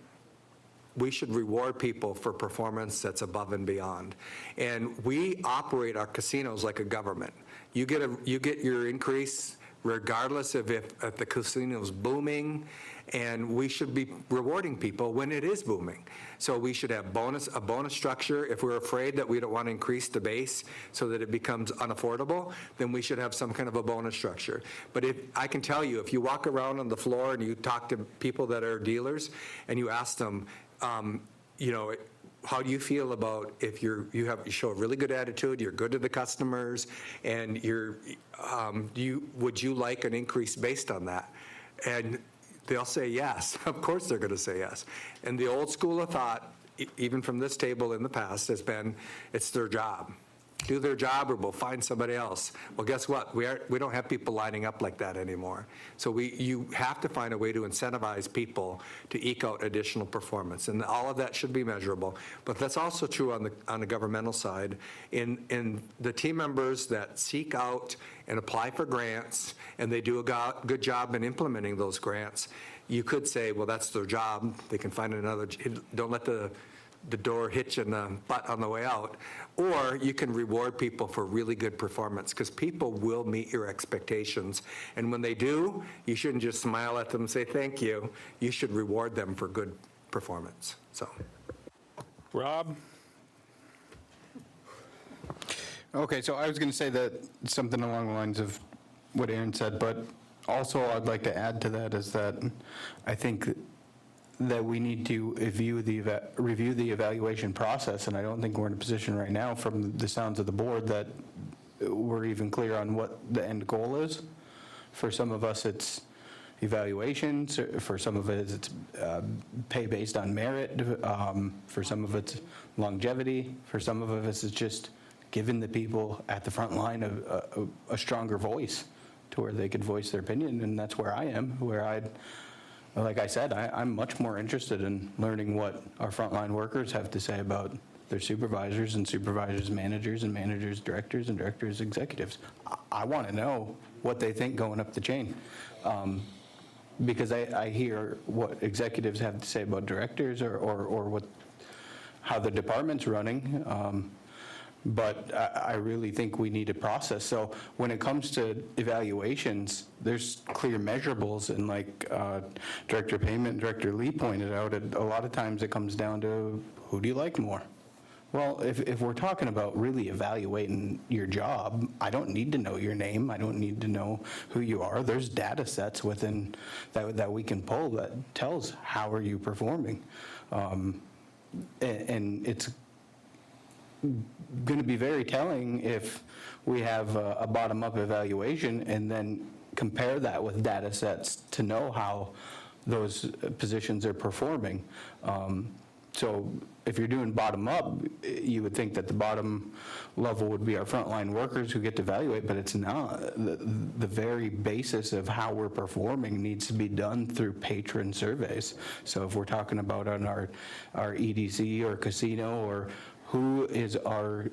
reward people for performance that's above and beyond. And we operate our casinos like a government. You get your increase regardless of if the casino's booming, and we should be rewarding people when it is booming. So we should have a bonus structure. If we're afraid that we don't want to increase the base so that it becomes unaffordable, then we should have some kind of a bonus structure. But I can tell you, if you walk around on the floor and you talk to people that are dealers and you ask them, how do you feel about if you show a really good attitude, you're good to the customers, and would you like an increase based on that? And they'll say yes. Of course they're going to say yes. And the old school of thought, even from this table in the past, has been it's their job. do their job or we'll find somebody else. Well, guess what? We don't have people lining up like that anymore. So you have to find a way to incentivize people to eke out additional performance, and all of that should be measurable. But that's also true on the governmental side. In the team members that seek out and apply for grants, and they do a good job in implementing those grants, you could say, well, that's their job. They can find another, don't let the door hitch in the butt on the way out. Or you can reward people for really good performance, because people will meet your expectations. And when they do, you shouldn't just smile at them and say thank you. You should reward them for good performance. So, Rob? Okay, so I was going to say that something along the lines of what Aaron said, but also I'd like to add to that is that I think that we need to review the evaluation process, and I don't think we're in a position right now from the sounds of the board that we're even clear on what the end goal is. For some of us, it's evaluations. For some of it, it's pay based on merit. For some of it's longevity. For some of us, it's just giving the people at the front line a stronger voice to where they could voice their opinion, and that's where I am, like I said, I'm much more interested in learning what our frontline workers have to say about their supervisors and supervisors managers and managers directors and directors executives. I want to know what they think going up the chain, because I hear what executives have to say about directors or how the department's running. But I really think we need a process. So when it comes to evaluations, there's clear measurables, and like Director Payment and Director Lee pointed out, a lot of times it comes down to who do you like more? Well, if we're talking about really evaluating your job, I don't need to know your name. I don't need to know who you are. There's data sets within that we can pull that tells how are you performing. And it's going to be very telling if we have a bottom-up evaluation and then compare that with data sets to know how those positions are performing. So if you're doing bottom-up, you would think that the bottom level would be our frontline workers who get to evaluate, but it's not. The very basis of how we're performing needs to be done through patron surveys. So if we're talking about on our EDC or casino, or who's our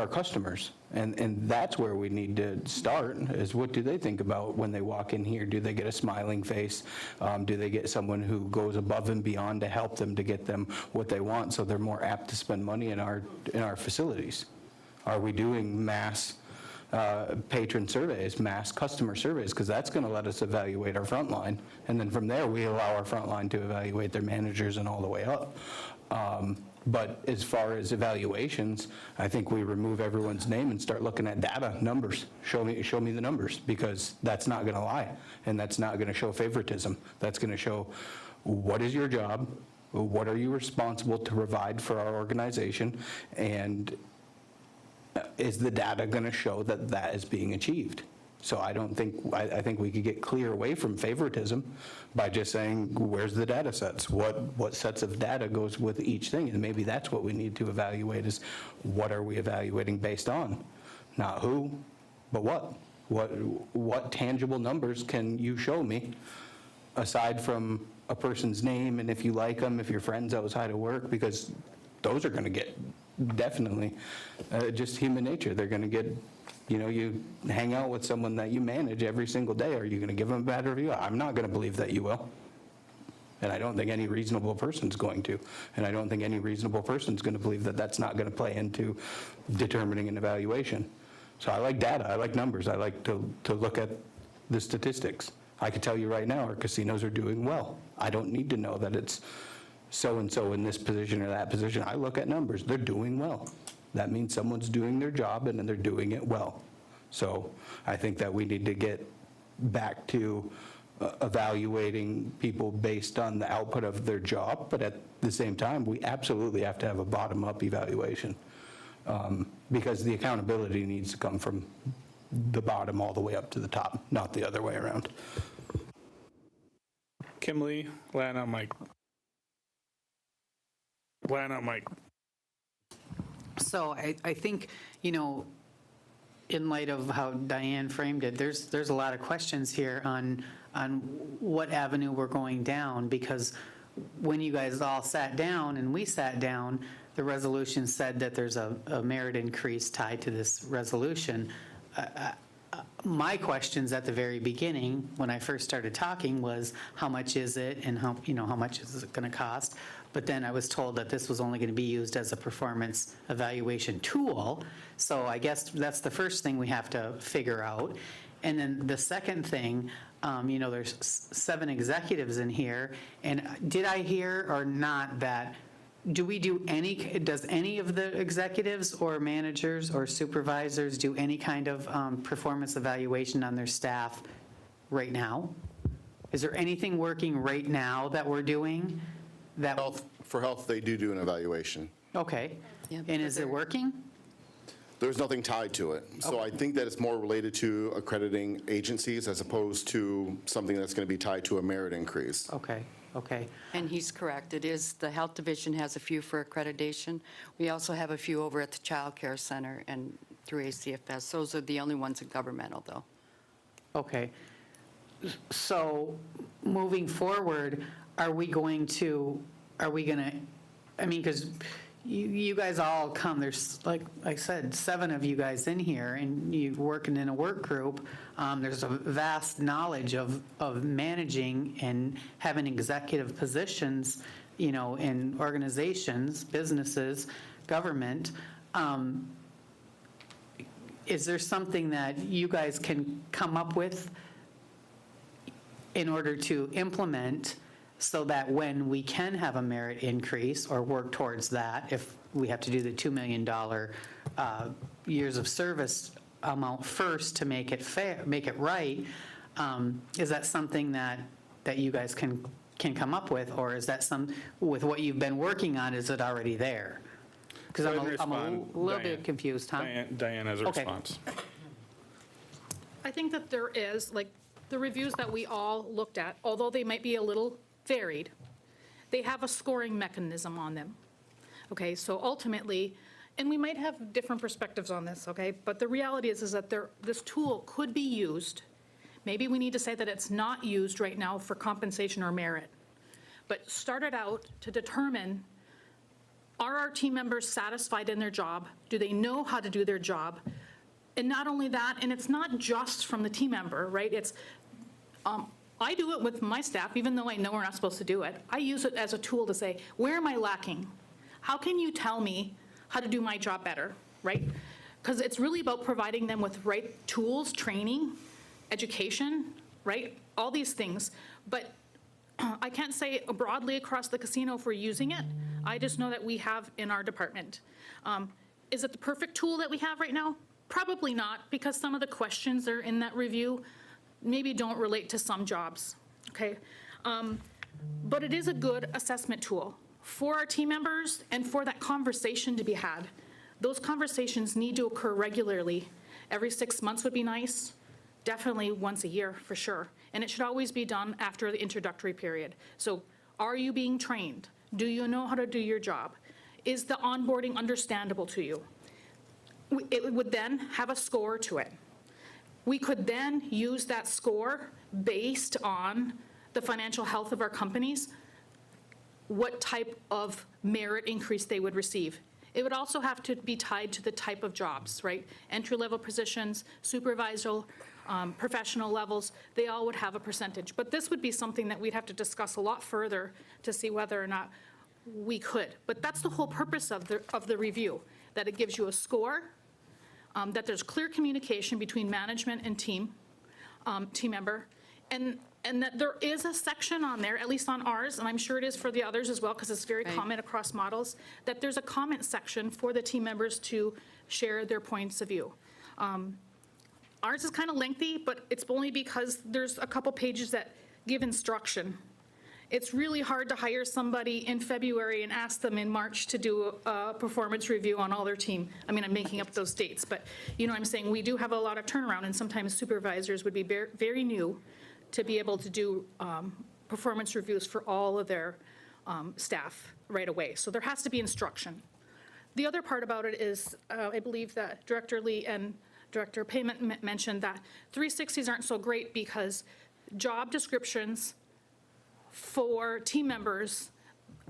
customers, and that's where we need to start, is what do they think about when they walk in here? Do they get a smiling face? Do they get someone who goes above and beyond to help them to get them what they want, so they're more apt to spend money in our facilities? Are we doing mass patron surveys, mass customer surveys? Because that's going to let us evaluate our frontline, and then from there we allow our frontline to evaluate their managers and all the way up. But as far as evaluations, I think we remove everyone's name and start looking at data, numbers. Show me the numbers, because that's not going to lie, and that's not going to show favoritism. That's going to show what is your job, what are you responsible to provide for our organization, and is the data going to show that that is being achieved? So I think we could get clear away from favoritism by just saying, where's the data sets? What sets of data goes with each thing? And maybe that's what we need to evaluate, is what are we evaluating based on? Not who, but what. What tangible numbers can you show me, aside from a person's name and if you like them, if you're friends outside of work? Because those are going to get definitely just human nature. They're going to get, you hang out with someone that you manage every single day. Are you going to give them a bad review? I'm not going to believe that you will. And I don't think any reasonable person's going to. And I don't think any reasonable person's going to believe that that's not going to play into determining an evaluation. So I like data. I like numbers. I like to look at the statistics. I could tell you right now our casinos are doing well. I don't need to know that it's so-and-so in this position or that position. I look at numbers. They're doing well. That means someone's doing their job and they're doing it well. So I think that we need to get back to evaluating people based on the output of their job, but at the same time, we absolutely have to have a bottom-up evaluation, because the accountability needs to come from the bottom all the way up to the top, not the other way around. Kimberly, Lana, Mike. So So I think, in light of how Diane framed it, there's a lot of questions here on what avenue we're going down, because when you guys all sat down and we sat down, the resolution said that there's a merit increase tied to this resolution. My questions at the very beginning, when I first started talking, was how much is it and how much is it going to cost? But then I was told that this was only going to be used as a performance evaluation tool. So I guess that's the first thing we have to figure out. And then the second thing, there's 7 executives in here. And did I hear or not that, does any of the executives or managers or supervisors do any kind of performance evaluation on their staff right now? Is there anything working right now that we're doing that? For health, they do an evaluation. Okay. Yeah, And is it working? There's nothing tied to it. So I think that it's more related to accrediting agencies as opposed to something that's going to be tied to a merit increase. Okay. And he's correct. It is, the Health Division has a few for accreditation. We also have a few over at the Child Care Center and through ACFS. Those are the only ones in governmental, though. Okay. So moving forward, are we going to, because you guys all come, there's, like I said, 7 of you guys in here, and you're working in a work group. There's a vast knowledge of managing and having executive positions, in organizations, businesses, government. Is there something that you guys can come up with in order to implement so that when we can have a merit increase or work towards that, if we have to do the $2 million years of service amount first to make it fair, make it right, is that something that you guys can come up with, or is that with what you've been working on, is it already there? Because Go ahead and I'm a respond, little Diane. bit confused, huh? Diane has a Okay. response. I think that there is, like, the reviews that we all looked at, although they might be a little varied, they have a scoring mechanism on them. Okay, so ultimately, and we might have different perspectives on this, okay, but the reality is that this tool could be used. Maybe we need to say that it's not used right now for compensation or merit, but started out to determine, are our team members satisfied in their job? Do they know how to do their job? And not only that, and it's not just from the team member, right? It's, I do it with my staff, even though I know we're not supposed to do it. I use it as a tool to say, where am I lacking? How can you tell me how to do my job better, right? Because it's really about providing them with right tools, training, education, right? All these things. But I can't say broadly across the casino if we're using it. I just know that we have in our department. Is it the perfect tool that we have right now? Probably not, because some of the questions that are in that review maybe don't relate to some jobs, okay? But it is a good assessment tool for our team members and for that conversation to be had. Those conversations need to occur regularly. Every 6 months would be nice, definitely once a year for sure. And it should always be done after the introductory period. So are you being trained? Do you know how to do your job? Is the onboarding understandable to you? It would then have a score to it. We could then use that score based on the financial health of our companies, what type of merit increase they would receive. It would also have to be tied to the type of jobs, right? Entry-level positions, supervisor, professional levels, they all would have a percentage. But this would be something that we'd have to discuss a lot further to see whether or not we could. But that's the whole purpose of the review, that it gives you a score, that there's clear communication between management and team member, and that there is a section on there, at least on ours, and I'm sure it is for the others as well, because it's very Right. common across models, that there's a comment section for the team members to share their points of view. Ours is kind of lengthy, but it's only because there's a couple pages that give instruction. It's really hard to hire somebody in February and ask them in March to do a performance review on all their team. I mean, I'm making up those dates, but you know what I'm saying? We do have a lot of turnaround, and sometimes supervisors would be very new to be able to do performance reviews for all of their staff right away. So there has to be instruction. The other part about it is, I believe that Director Lee and Director Payment mentioned that 360s aren't so great because job descriptions for team members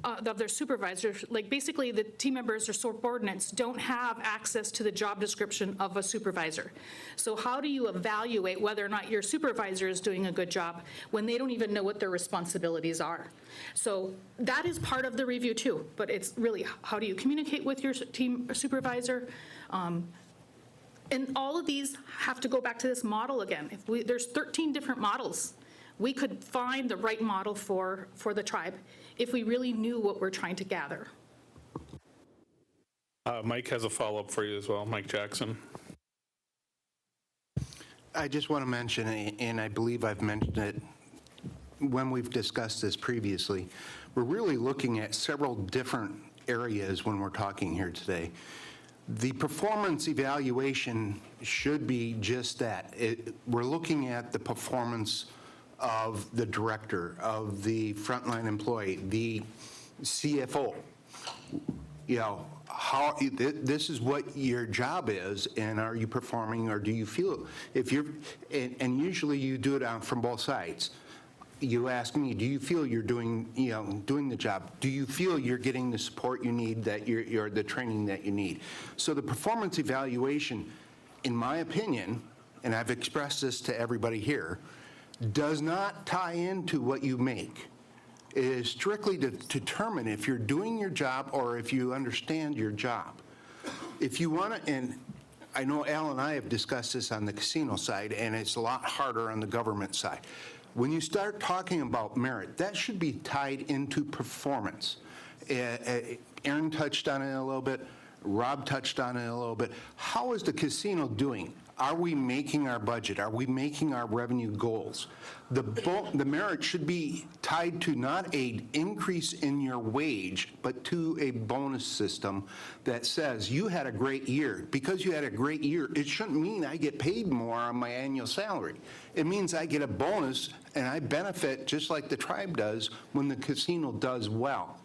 of their supervisors, like basically the team members or subordinates don't have access to the job description of a supervisor. So how do you evaluate whether or not your supervisor is doing a good job when they don't even know what their responsibilities are? So that is part of the review too, but it's really how do you communicate with your team supervisor? And all of these have to go back to this model again. There's 13 different models. We could find the right model for the tribe if we really knew what we're trying to gather. Mike has a follow-up for you as well, Mike Jackson. I just want to mention, and I believe I've mentioned it when we've discussed this previously, we're really looking at several different areas when we're talking here today. The performance evaluation should be just that. We're looking at the performance of the director, of the frontline employee, the CFO. You know, this is what your job is, and are you performing, or do you feel, if you're, and usually you do it from both sides. You ask me, do you feel you're doing the job? Do you feel you're getting the support you need, that you're the training that you need? So the performance evaluation, in my opinion, and I've expressed this to everybody here, does not tie into what you make. It is strictly to determine if you're doing your job or if you understand your job. If you want to, and I know Al and I have discussed this on the casino side, and it's a lot harder on the government side. When you start talking about merit, that should be tied into performance. Aaron touched on it a little bit. Rob touched on it a little bit. How is the casino doing? Are we making our budget? Are we making our revenue goals? The merit should be tied to not an increase in your wage, but to a bonus system that says you had a great year. Because you had a great year, it shouldn't mean I get paid more on my annual salary. It means I get a bonus and I benefit just like the tribe does when the casino does well.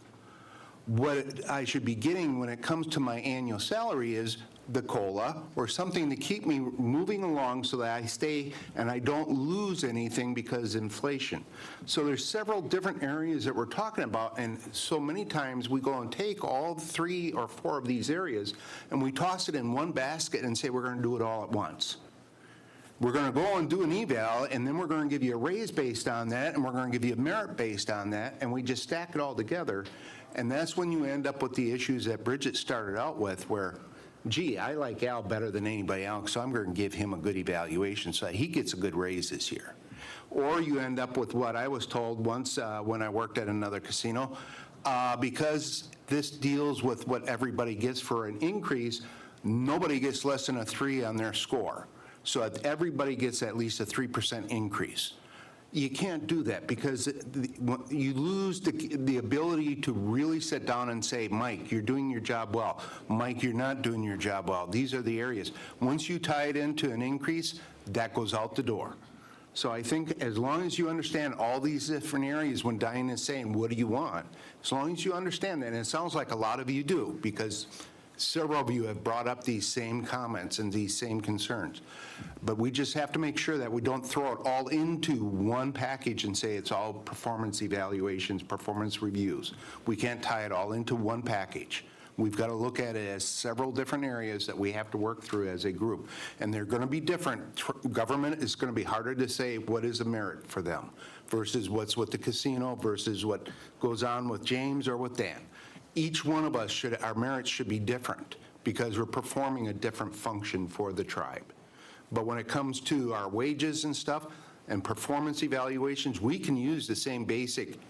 What I should be getting when it comes to my annual salary is the COLA or something to keep me moving along so that I stay and I don't lose anything because of inflation. So there's several different areas that we're talking about, and so many times we go and take all 3 or 4 of these areas and we toss it in one basket and say we're going to do it all at once. We're going to go and do an eval, and then we're going to give you a raise based on that, and we're going to give you a merit based on that, and we just stack it all together. And that's when you end up with the issues that Bridget started out with, where, gee, I like Al better than anybody else, so I'm going to give him a good evaluation so that he gets a good raise this year. Or you end up with what I was told once when I worked at another casino, because this deals with what everybody gets for an increase, nobody gets less than a 3 on their score. So everybody gets at least a 3% increase. You can't do that because you lose the ability to really sit down and say, Mike, you're doing your job well. Mike, you're not doing your job well. These are the areas. Once you tie it into an increase, that goes out the door. So I think as long as you understand all these different areas, when Diane is saying, what do you want? As long as you understand that, and it sounds like a lot of you do, because several of you have brought up these same comments and these same concerns. But we just have to make sure that we don't throw it all into one package and say it's all performance evaluations, performance reviews. We can't tie it all into one package. We've got to look at it as several different areas that we have to work through as a group. And they're going to be different. Government is going to be harder to say what is a merit for them versus what's with the casino versus what goes on with James or with Dan. Each one of us our merits should be different because we're performing a different function for the tribe. But when it comes to our wages and stuff and performance evaluations, we can use the same basic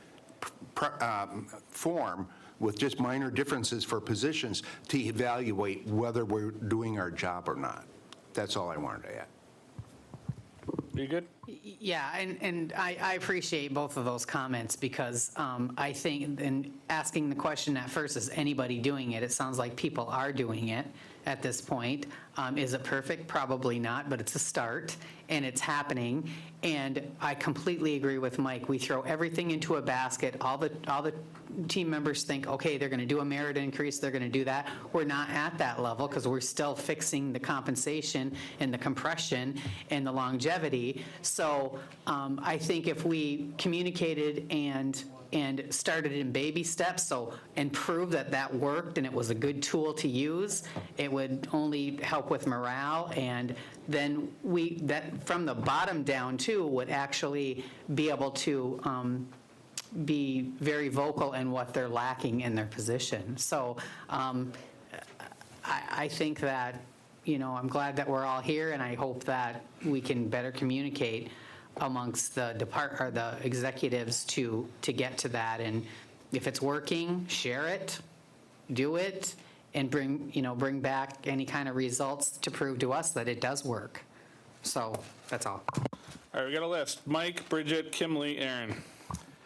form with just minor differences for positions to evaluate whether we're doing our job or not. That's all I wanted to add. You good? Yeah, and I appreciate both of those comments because I think, and asking the question at first, is anybody doing it? It sounds like people are doing it. at this point. Is it perfect? Probably not, but it's a start, and it's happening. And I completely agree with Mike. We throw everything into a basket. All the team members think, okay, they're going to do a merit increase, they're going to do that. We're not at that level because we're still fixing the compensation and the compression and the longevity. So I think if we communicated and started in baby steps, and prove that that worked and it was a good tool to use, it would only help with morale. And then that from the bottom down too would actually be able to be very vocal in what they're lacking in their position. So I think that, I'm glad that we're all here, and I hope that we can better communicate amongst the the executives to get to that. And if it's working, share it, do it, and bring back any kind of results to prove to us that it does work. So that's all. All right, we got a list. Mike, Bridget, Kimley, Aaron.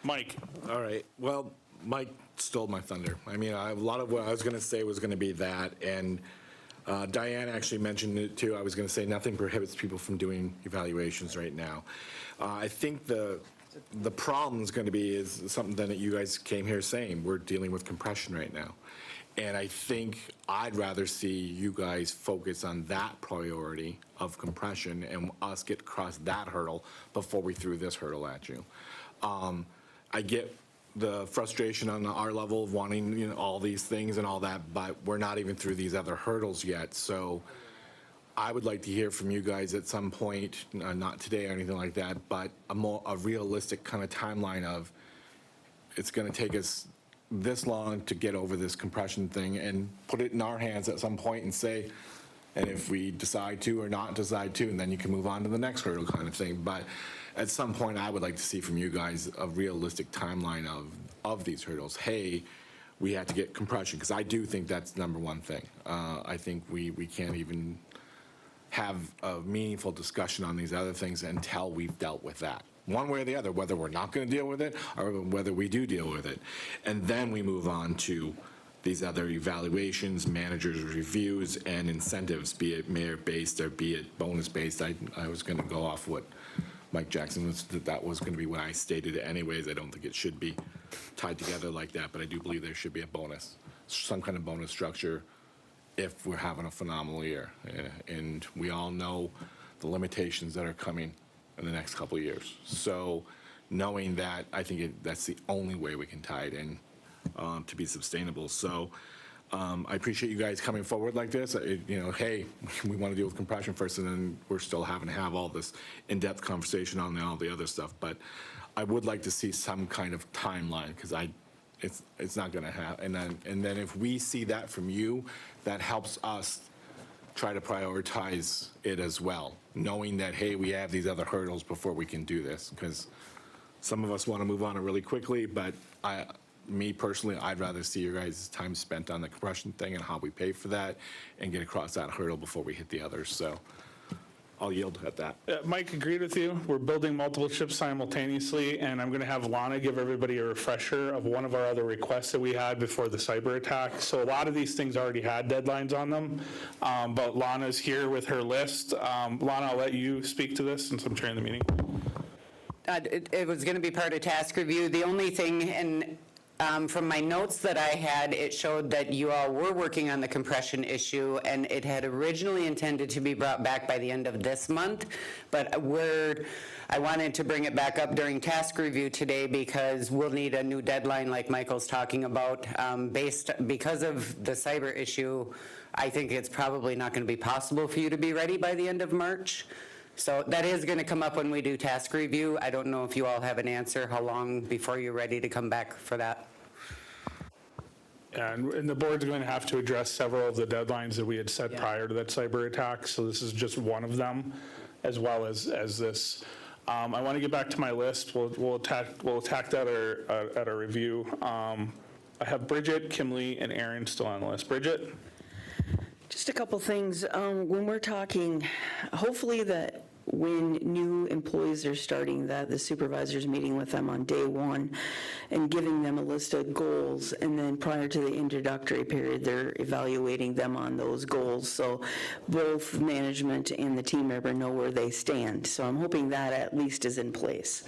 Mike. All right. Well, Mike stole my thunder. I mean, a lot of what I was going to say was going to be that, and Diane actually mentioned it too. I was going to say nothing prohibits people from doing evaluations right now. I think the problem is going to be is something that you guys came here saying. We're dealing with compression right now. And I think I'd rather see you guys focus on that priority of compression and us get across that hurdle before we threw this hurdle at you. I get the frustration on our level of wanting all these things and all that, but we're not even through these other hurdles yet. So I would like to hear from you guys at some point, not today or anything like that, but a realistic kind of timeline of it's going to take us this long to get over this compression thing, and put it in our hands at some point and say, and if we decide to or not decide to, and then you can move on to the next hurdle kind of thing. But at some point, I would like to see from you guys a realistic timeline of these hurdles. Hey, we have to get compression, because I do think that's number one thing. I think we can't even have a meaningful discussion on these other things until we've dealt with that. One way or the other, whether we're not going to deal with it or whether we do deal with it. And then we move on to these other evaluations, managers' reviews, and incentives, be it merit-based or be it bonus-based. I was going to go off what Mike Jackson was, that was going to be what I stated anyways. I don't think it should be tied together like that, but I do believe there should be a bonus, some kind of bonus structure if we're having a phenomenal year. And we all know the limitations that are coming in the next couple of years. So knowing that, I think that's the only way we can tie it in to be sustainable. So I appreciate you guys coming forward like this. Hey, we want to deal with compression first, and then we're still having to have all this in-depth conversation on all the other stuff. But I would like to see some kind of timeline, because it's not going to happen. And then if we see that from you, that helps us try to prioritize it as well, knowing that, hey, we have these other hurdles before we can do this, because some of us want to move on it really quickly, but me personally, I'd rather see your guys' time spent on the compression thing and how we pay for that and get across that hurdle before we hit the others. So I'll yield at that. Mike, agreed with you. We're building multiple ships simultaneously, and I'm going to have Lana give everybody a refresher of one of our other requests that we had before the cyber attack. So a lot of these things already had deadlines on them, but Lana's here with her list. Lana, I'll let you speak to this since I'm chairing the meeting. It was going to be part of task review. The only thing, and from my notes that I had, it showed that you all were working on the compression issue, and it had originally intended to be brought back by the end of this month, but I wanted to bring it back up during task review today because we'll need a new deadline like Michael's talking about. Because of the cyber issue, I think it's probably not going to be possible for you to be ready by the end of March. So that is going to come up when we do task review. I don't know if you all have an answer, how long before you're ready to come back for that? And the board's going to have to address several of the deadlines that we had set prior to that cyber attack. So this is just one of them, as well as this. I want to get back to my list. We'll attack that at our review. I have Bridget, Kimley, and Aaron still on the list. Bridget? Just a couple things. When we're talking, hopefully that when new employees are starting, that the supervisor's meeting with them on day one and giving them a list of goals, and then prior to the introductory period, they're evaluating them on those goals. So both management and the team member know where they stand. So I'm hoping that at least is in place.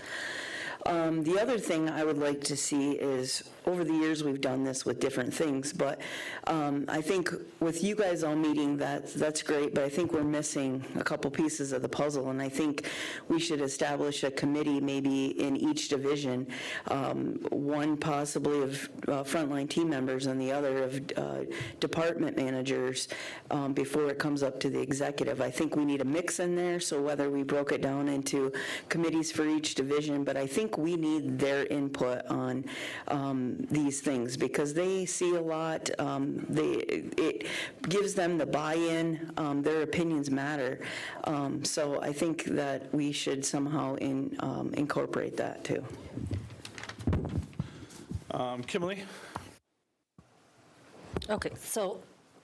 The other thing I would like to see is, over the years, we've done this with different things, but I think with you guys all meeting, that's great, but I think we're missing a couple pieces of the puzzle, and I think we should establish a committee maybe in each division, one possibly of frontline team members and the other of department managers before it comes up to the executive. I think we need a mix in there, so whether we broke it down into committees for each division, but I think we need their input on these things, because they see a lot. It gives them the buy-in. Their opinions matter. So I think that we should somehow incorporate that too. Kimberly? Okay, so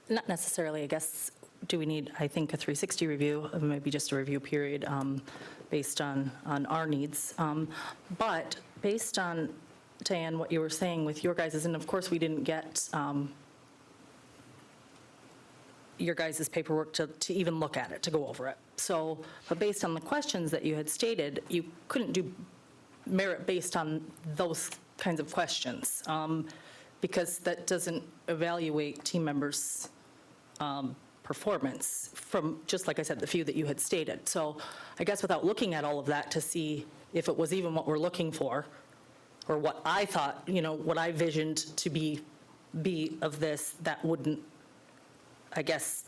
not necessarily, I guess, do we need, I think, a 360 review, or maybe just a review period based on our needs. But based on, Diane, what you were saying with your guys', and of course, we didn't get your guys' paperwork to even look at it, to go over it. So, but based on the questions that you had stated, you couldn't do merit based on those kinds of questions, because that doesn't evaluate team members' performance from, just like I said, the few that you had stated. So I guess without looking at all of that to see if it was even what we're looking for, or what I thought, what I visioned to be of this, that wouldn't, I guess,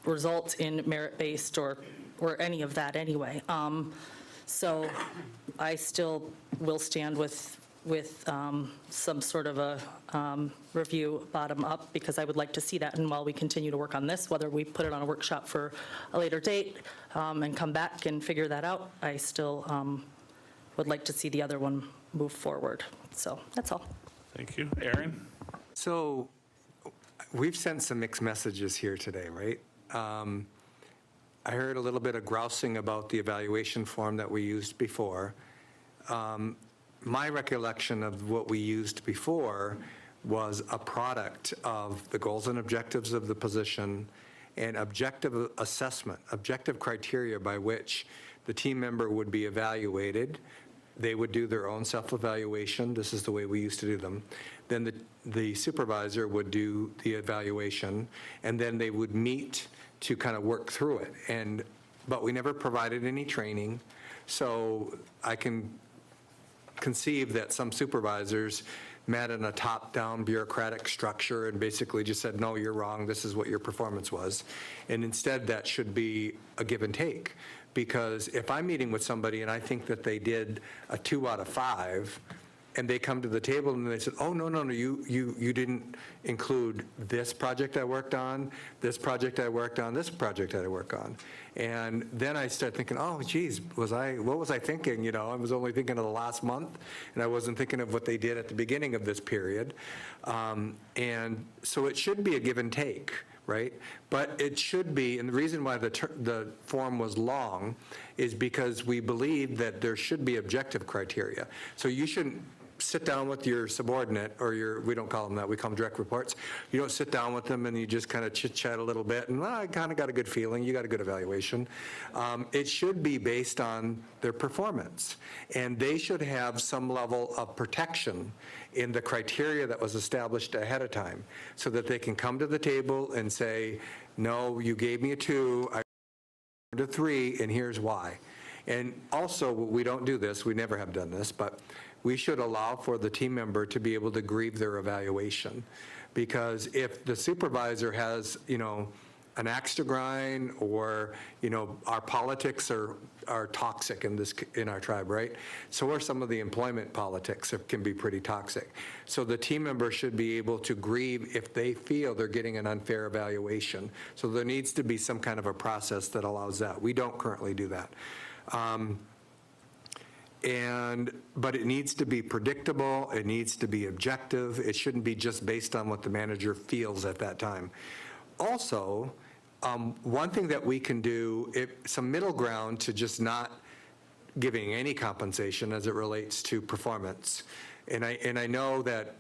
result in merit-based or any of that anyway. So I still will stand with some sort of a review bottom-up, because I would like to see that. And while we continue to work on this, whether we put it on a workshop for a later date and come back and figure that out, I still would like to see the other one move forward. So that's all. Thank you. Aaron? So we've sent some mixed messages here today, right? I heard a little bit of grousing about the evaluation form that we used before. My recollection of what we used before was a product of the goals and objectives of the position and objective assessment, objective criteria by which the team member would be evaluated. They would do their own self-evaluation. This is the way we used to do them. Then the supervisor would do the evaluation, and then they would meet to kind of work through it. But we never provided any training, so I can conceive that some supervisors met in a top-down bureaucratic structure and basically just said, no, you're wrong, this is what your performance was. And instead, that should be a give and take. Because if I'm meeting with somebody and I think that they did a 2 out of 5, and they come to the table and they said, oh, no, you didn't include this project I worked on, this project I worked on, this project I worked on. And then I start thinking, oh, geez, what was I thinking? I was only thinking of the last month, and I wasn't thinking of what they did at the beginning of this period. And so it should be a give and take, right? But it should be, and the reason why the form was long is because we believe that there should be objective criteria. So you shouldn't sit down with your subordinate, or we don't call them that, we call them direct reports. You don't sit down with them and you just kind of chit-chat a little bit and, well, I kind of got a good feeling, you got a good evaluation. It should be based on their performance. And they should have some level of protection in the criteria that was established ahead of time, so that they can come to the table and say, no, you gave me a 2, I a 3, and here's why. And also, we don't do this, we never have done this, but we should allow for the team member to be able to grieve their evaluation. Because if the supervisor has, an axe to grind, or, our politics are toxic in our tribe, right? So are some of the employment politics that can be pretty toxic. So the team member should be able to grieve if they feel they're getting an unfair evaluation. So there needs to be some kind of a process that allows that. We don't currently do that. But it needs to be predictable, it needs to be objective, it shouldn't be just based on what the manager feels at that time. Also, One thing that we can do, some middle ground to just not giving any compensation as it relates to performance. And I know that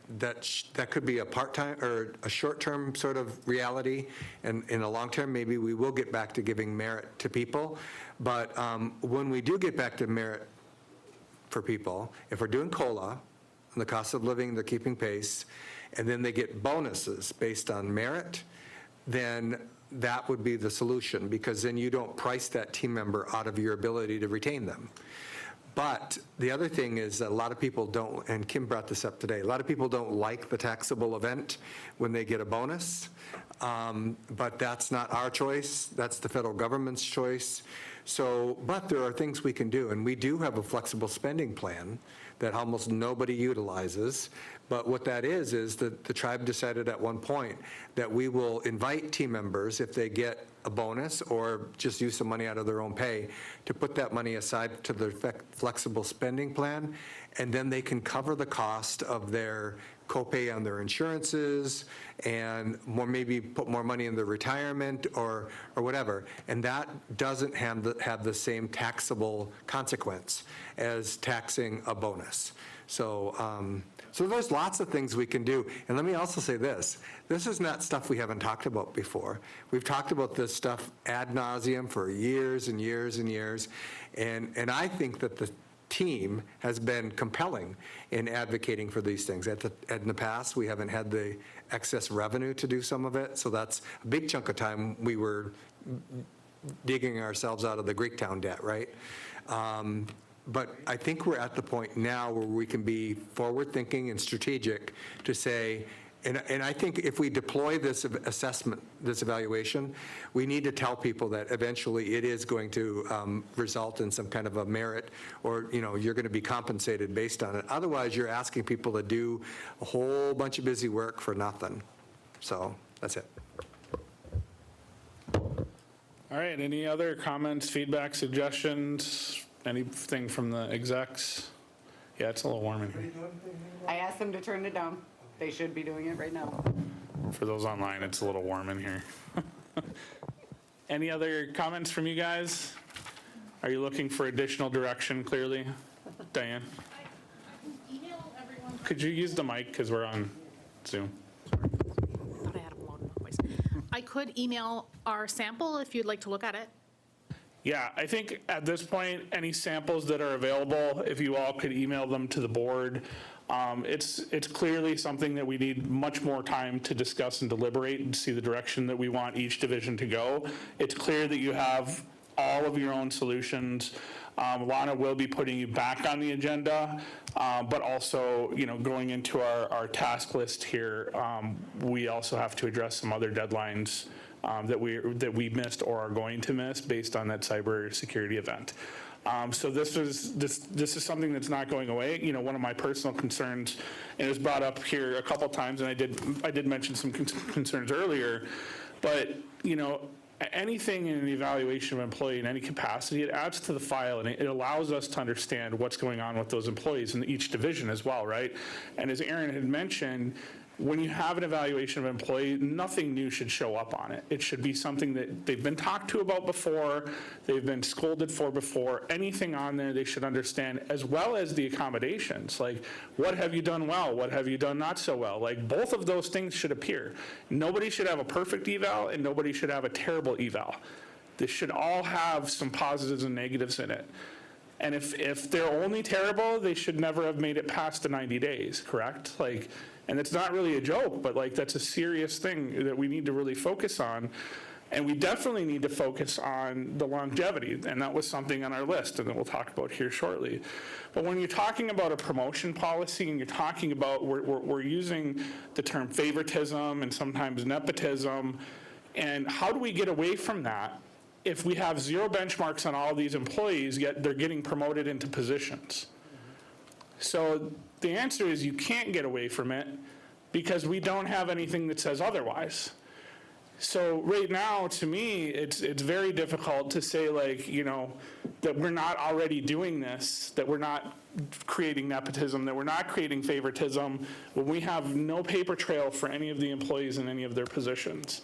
could be a part-time or a short-term sort of reality, and in the long term, maybe we will get back to giving merit to people. But when we do get back to merit for people, if we're doing COLA, and the cost of living, they're keeping pace, and then they get bonuses based on merit, then that would be the solution, because then you don't price that team member out of your ability to retain them. But the other thing is that a lot of people don't, and Kim brought this up today, a lot of people don't like the taxable event when they get a bonus, but that's not our choice, that's the federal government's choice. So, but there are things we can do, and we do have a flexible spending plan that almost nobody utilizes. But what that is that the tribe decided at one point that we will invite team members, if they get a bonus or just use some money out of their own pay, to put that money aside to their flexible spending plan, and then they can cover the cost of their copay on their insurances and maybe put more money in their retirement or whatever. And that doesn't have the same taxable consequence as taxing a bonus. So, so there's lots of things we can do. And let me also say this. This is not stuff we haven't talked about before. We've talked about this stuff ad nauseum for years and years and years. And I think that the team has been compelling in advocating for these things. In the past, we haven't had the excess revenue to do some of it. So that's a big chunk of time we were digging ourselves out of the Greektown debt, right? But I think we're at the point now where we can be forward-thinking and strategic to say, and I think if we deploy this assessment, this evaluation, we need to tell people that eventually it is going to result in some kind of a merit, or you're going to be compensated based on it. Otherwise, you're asking people to do a whole bunch of busy work for nothing. So that's it. All right, any other comments, feedback, suggestions, anything from the execs? Yeah, it's a little warm in here. I asked them to turn it down. They should be doing it right now. For those online, it's a little warm in here. Any other comments from you guys? Are you looking for additional direction, clearly? Diane? Could you use the mic, because we're on Zoom? Thought I had them loud enough voice. I could email our sample if you'd like to look at it. Yeah, I think at this point, any samples that are available, if you all could email them to the board. It's clearly something that we need much more time to discuss and deliberate and see the direction that we want each division to go. It's clear that you have all of your own solutions. Lana will be putting you back on the agenda, but also, going into our task list here, we also have to address some other deadlines that we missed or are going to miss based on that cybersecurity event. So this is something that's not going away. One of my personal concerns, and it was brought up here a couple times, and I did mention some concerns earlier, but anything in an evaluation of an employee in any capacity, it adds to the file, and it allows us to understand what's going on with those employees in each division as well, right? And as Aaron had mentioned, when you have an evaluation of an employee, nothing new should show up on it. It should be something that they've been talked to about before, they've been scolded for before. Anything on there they should understand, as well as the accommodations. Like, what have you done well? What have you done not so well? Like, both of those things should appear. Nobody should have a perfect eval, and nobody should have a terrible eval. This should all have some positives and negatives in it. And if they're only terrible, they should never have made it past the 90 days, correct? And it's not really a joke, but that's a serious thing that we need to really focus on. And we definitely need to focus on the longevity, and that was something on our list, and that we'll talk about here shortly. But when you're talking about a promotion policy, and you're talking about, we're using the term favoritism and sometimes nepotism, and how do we get away from that if we have zero benchmarks on all these employees, yet they're getting promoted into positions? So the answer is you can't get away from it because we don't have anything that says otherwise. So right now, to me, it's very difficult to say, that we're not already doing this, that we're not creating nepotism, that we're not creating favoritism, when we have no paper trail for any of the employees in any of their positions.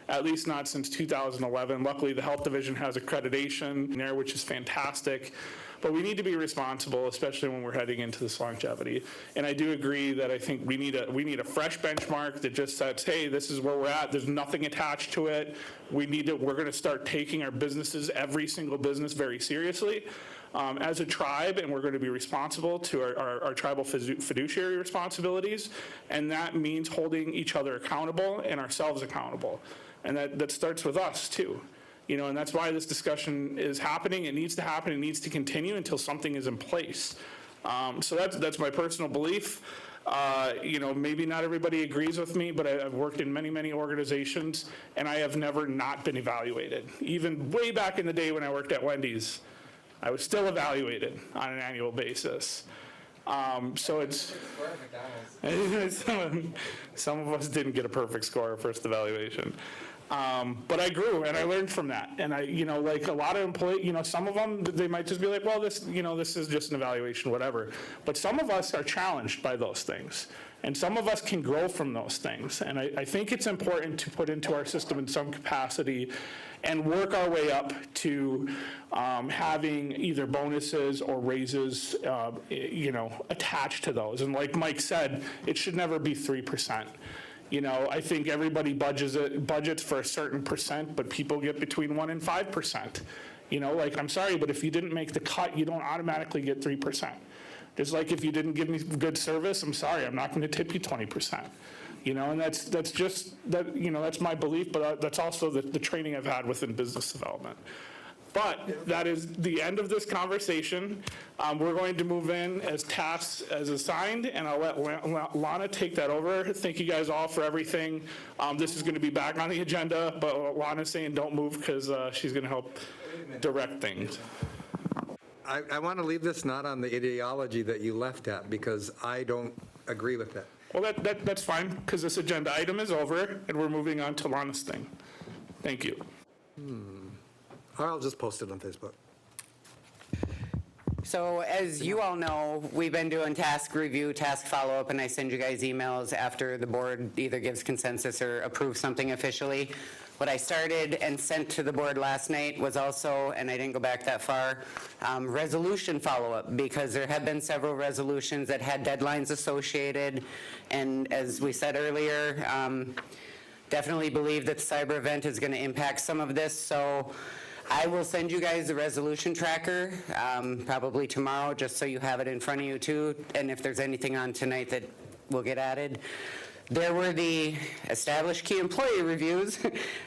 at least not since 2011. Luckily, the Health Division has accreditation there, which is fantastic. But we need to be responsible, especially when we're heading into this longevity. And I do agree that I think we need a fresh benchmark that just says, hey, this is where we're at. There's nothing attached to it. We're going to start taking our businesses, every single business, very seriously as a tribe, and we're going to be responsible to our tribal fiduciary responsibilities. And that means holding each other accountable and ourselves accountable. And that starts with us, too. And that's why this discussion is happening. It needs to happen. It needs to continue until something is in place. So that's my personal belief. Maybe not everybody agrees with me, but I've worked in many, many organizations, and I have never not been evaluated. Even way back in the day when I worked at Wendy's, I was still evaluated on an annual basis. So it's, some of us didn't get a perfect score first evaluation. But I grew and I learned from that. And like a lot of employees, some of them, they might just be like, well, this is just an evaluation, whatever. But some of us are challenged by those things. And some of us can grow from those things. And I think it's important to put into our system in some capacity and work our way up to having either bonuses or raises, attached to those. And like Mike said, it should never be 3%. I think everybody budgets for a certain percent, but people get between 1% and 5%. I'm sorry, but if you didn't make the cut, you don't automatically get 3%. Just like if you didn't give me good service, I'm sorry, I'm not going to tip you 20%. And that's just, that's my belief, but that's also the training I've had within business development. But that is the end of this conversation. We're going to move in as tasks as assigned, and I'll let Lana take that over. Thank you guys all for everything. This is going to be back on the agenda, but Lana's saying don't move because she's going to help direct things. I want to leave this not on the ideology that you left at, because I don't agree with it. Well, that's fine, because this agenda item is over, and we're moving on to Lana's thing. Thank you. Or I'll just post it on Facebook. So as you all know, we've been doing task review, task follow-up, and I send you guys emails after the board either gives consensus or approves something officially. What I started and sent to the board last night was also, and I didn't go back that far, resolution follow-up, because there have been several resolutions that had deadlines associated. And as we said earlier, definitely believe that the cyber event is going to impact some of this. So I will send you guys the resolution tracker probably tomorrow, just so you have it in front of you too. And if there's anything on tonight that will get added. There were the established key employee reviews,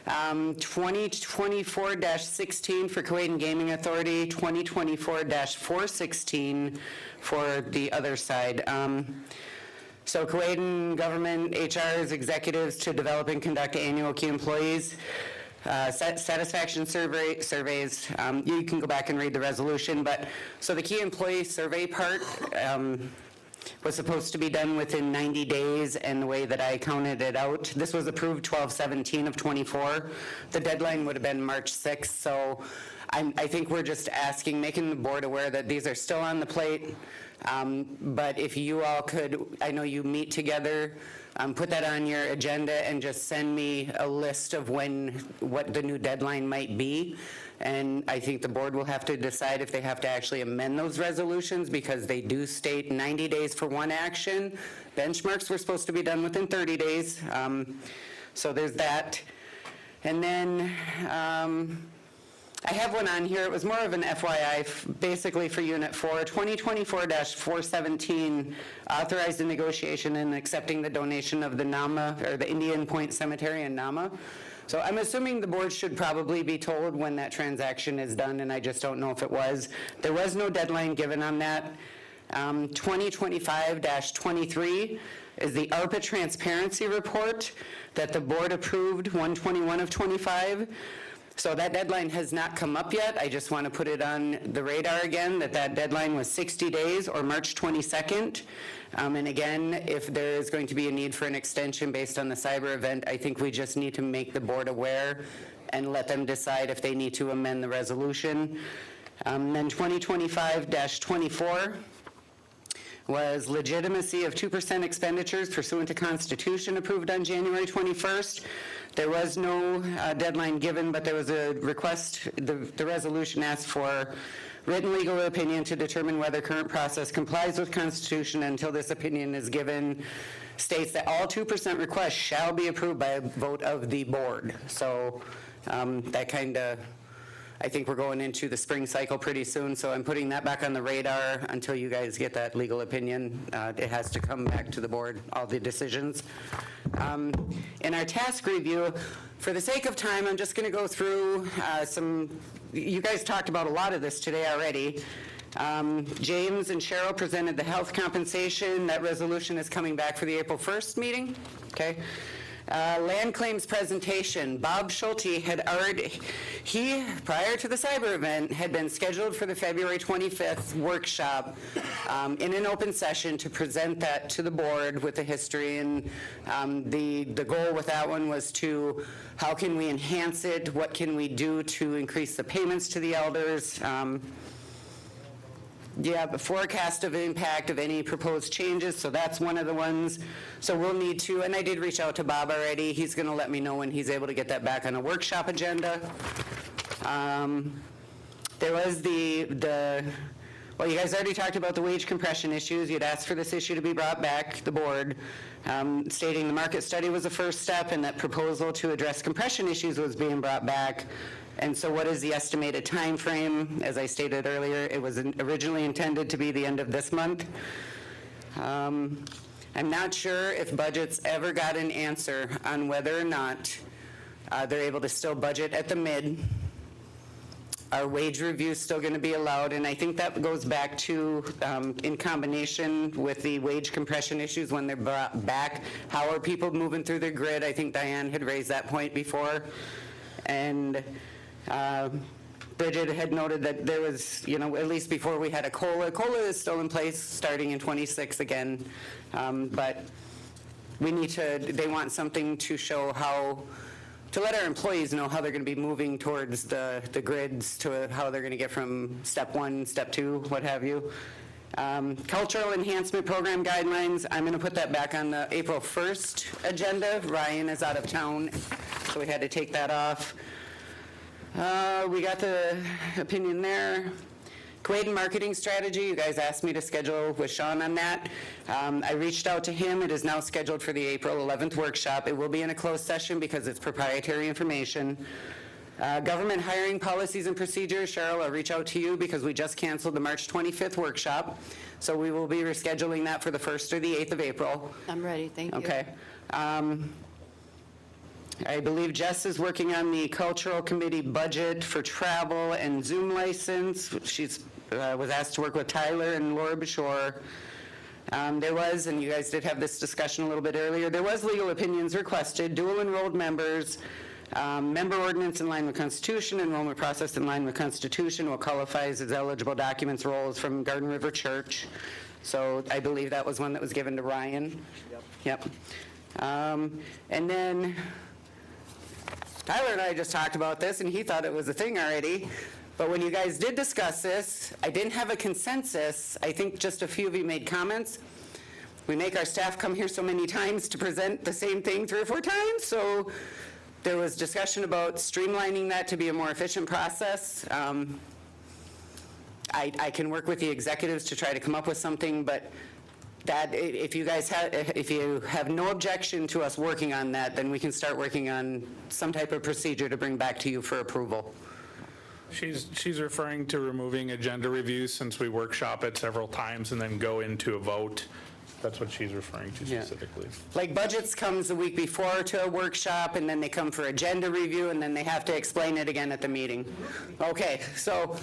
2024-16 for Kuwaitan Gaming Authority, 2024-416 for the other side. So Kuwaitan government HR's executives to develop and conduct annual key employees satisfaction surveys. You can go back and read the resolution, but so the key employee survey part was supposed to be done within 90 days, and the way that I counted it out, this was approved 12/17 of 24. The deadline would have been March 6th, so I think we're just making the board aware that these are still on the plate. But if you all could, I know you meet together, put that on your agenda and just send me a list of what the new deadline might be. And I think the board will have to decide if they have to actually amend those resolutions, because they do state 90 days for one action. Benchmarks were supposed to be done within 30 days. So there's that. And then I have one on here. It was more of an FYI, basically for Unit 4, 2024-417, authorized the negotiation and accepting the donation of the Nama, or the Indian Point Cemetery in Nama. So I'm assuming the board should probably be told when that transaction is done, and I just don't know if it was. There was no deadline given on that. 2025-23 is the ARPA transparency report that the board approved 1/21 of 25. So that deadline has not come up yet. I just want to put it on the radar again, that deadline was 60 days or March 22nd. And again, if there is going to be a need for an extension based on the cyber event, I think we just need to make the board aware and let them decide if they need to amend the resolution. Then 2025-24 was legitimacy of 2% expenditures pursuant to Constitution approved on January 21st. There was no deadline given, but there was a request, the resolution asked for written legal opinion to determine whether current process complies with Constitution until this opinion is given, states that all 2% requests shall be approved by a vote of the board. So that kind of, I think we're going into the spring cycle pretty soon, so I'm putting that back on the radar until you guys get that legal opinion. It has to come back to the board, all the decisions. In our task review, for the sake of time, I'm just going to go through you guys talked about a lot of this today already. James and Cheryl presented the health compensation. That resolution is coming back for the April 1st meeting, okay? Land claims presentation, Bob Schulte had already, prior to the cyber event, had been scheduled for the February 25th workshop in an open session to present that to the board with the history, and the goal with that one was to, how can we enhance it, what can we do to increase the payments to the elders, the forecast of impact of any proposed changes, so that's one of the ones. So we'll need to, and I did reach out to Bob already, he's going to let me know when he's able to get that back on a workshop agenda. There was well, you guys already talked about the wage compression issues. You'd asked for this issue to be brought back to the board, stating the market study was the first step and that proposal to address compression issues was being brought back. And so what is the estimated time frame? As I stated earlier, it was originally intended to be the end of this month. I'm not sure if budgets ever got an answer on whether or not they're able to still budget at the mid. Are wage reviews still going to be allowed? And I think that goes back to, in combination with the wage compression issues when they're brought back, how are people moving through their grid? I think Diane had raised that point before. And Bridget had noted that there was, at least before we had a COLA. COLA is still in place starting in 26 again, but we need they want something to show to let our employees know how they're going to be moving towards the grids, to how they're going to get from step 1, step 2, what have you. Cultural Enhancement Program guidelines, I'm going to put that back on the April 1st agenda. Ryan is out of town, so we had to take that off. We got the opinion there. Kuwait marketing strategy, you guys asked me to schedule with Sean on that. I reached out to him. It is now scheduled for the April 11th workshop. It will be in a closed session because it's proprietary information. Government hiring policies and procedures, Cheryl, I'll reach out to you because we just canceled the March 25th workshop. So we will be rescheduling that for the 1st or the 8th of April. I'm ready, thank you. Okay. I believe Jess is working on the cultural committee budget for travel and Zoom license. She's was asked to work with Tyler and Laura Bashore. There was, and you guys did have this discussion a little bit earlier, there was legal opinions requested, dual enrolled members, member ordinance in line with Constitution, enrollment process in line with Constitution, what qualifies as eligible documents rolls from Garden River Church. So I believe that was one that was given to Ryan. Yep. And then Tyler and I just talked about this, and he thought it was a thing already. But when you guys did discuss this, I didn't have a consensus. I think just a few of you made comments. We make our staff come here so many times to present the same thing 3 or 4 times, so there was discussion about streamlining that to be a more efficient process. I can work with the executives to try to come up with something, but that, if you have no objection to us working on that, then we can start working on some type of procedure to bring back to you for approval. She's referring to removing agenda reviews since we workshop it several times and then go into a vote. That's what she's referring to specifically. Like budgets comes the week before to a workshop, and then they come for agenda review, and then they have to explain it again at the meeting. Okay, so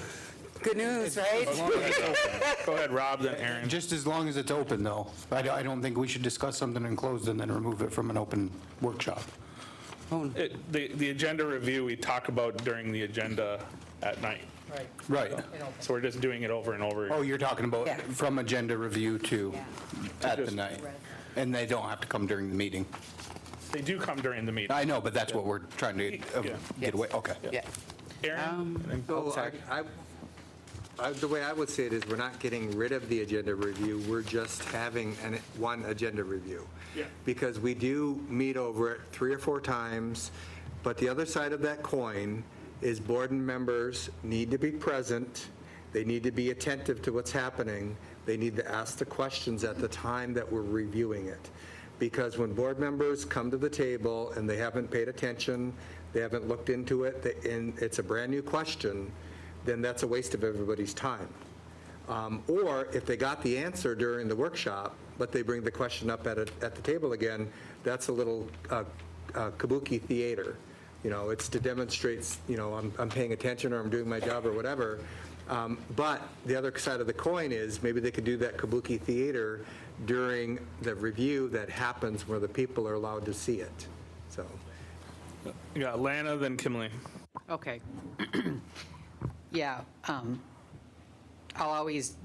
good news, right? Go ahead, Rob, then Aaron. Just as long as it's open, though. I don't think we should discuss something in closed and then remove it from an open workshop. The agenda review we talk about during the agenda at night. Right. So we're just doing it over and over. Oh, you're talking about Yeah. from agenda review to at the night. And they don't have to come during the meeting. They do come during the meeting. I know, but that's what we're trying to get away. Okay. Yeah. Aaron? So The way I would say it is, we're not getting rid of the agenda review, we're just having one agenda review. Yeah. Because we do meet over it 3 or 4 times, but the other side of that coin is board members need to be present, they need to be attentive to what's happening, they need to ask the questions at the time that we're reviewing it. Because when board members come to the table and they haven't paid attention, they haven't looked into it, and it's a brand-new question, then that's a waste of everybody's time. Or if they got the answer during the workshop, but they bring the question up at the table again, that's a little kabuki theater. It's to demonstrate, I'm paying attention or I'm doing my job or whatever. But the other side of the coin is maybe they could do that kabuki theater during the review that happens where the people are allowed to see it. So. You got Lana, then Kimley. Okay. Yeah, I'll always,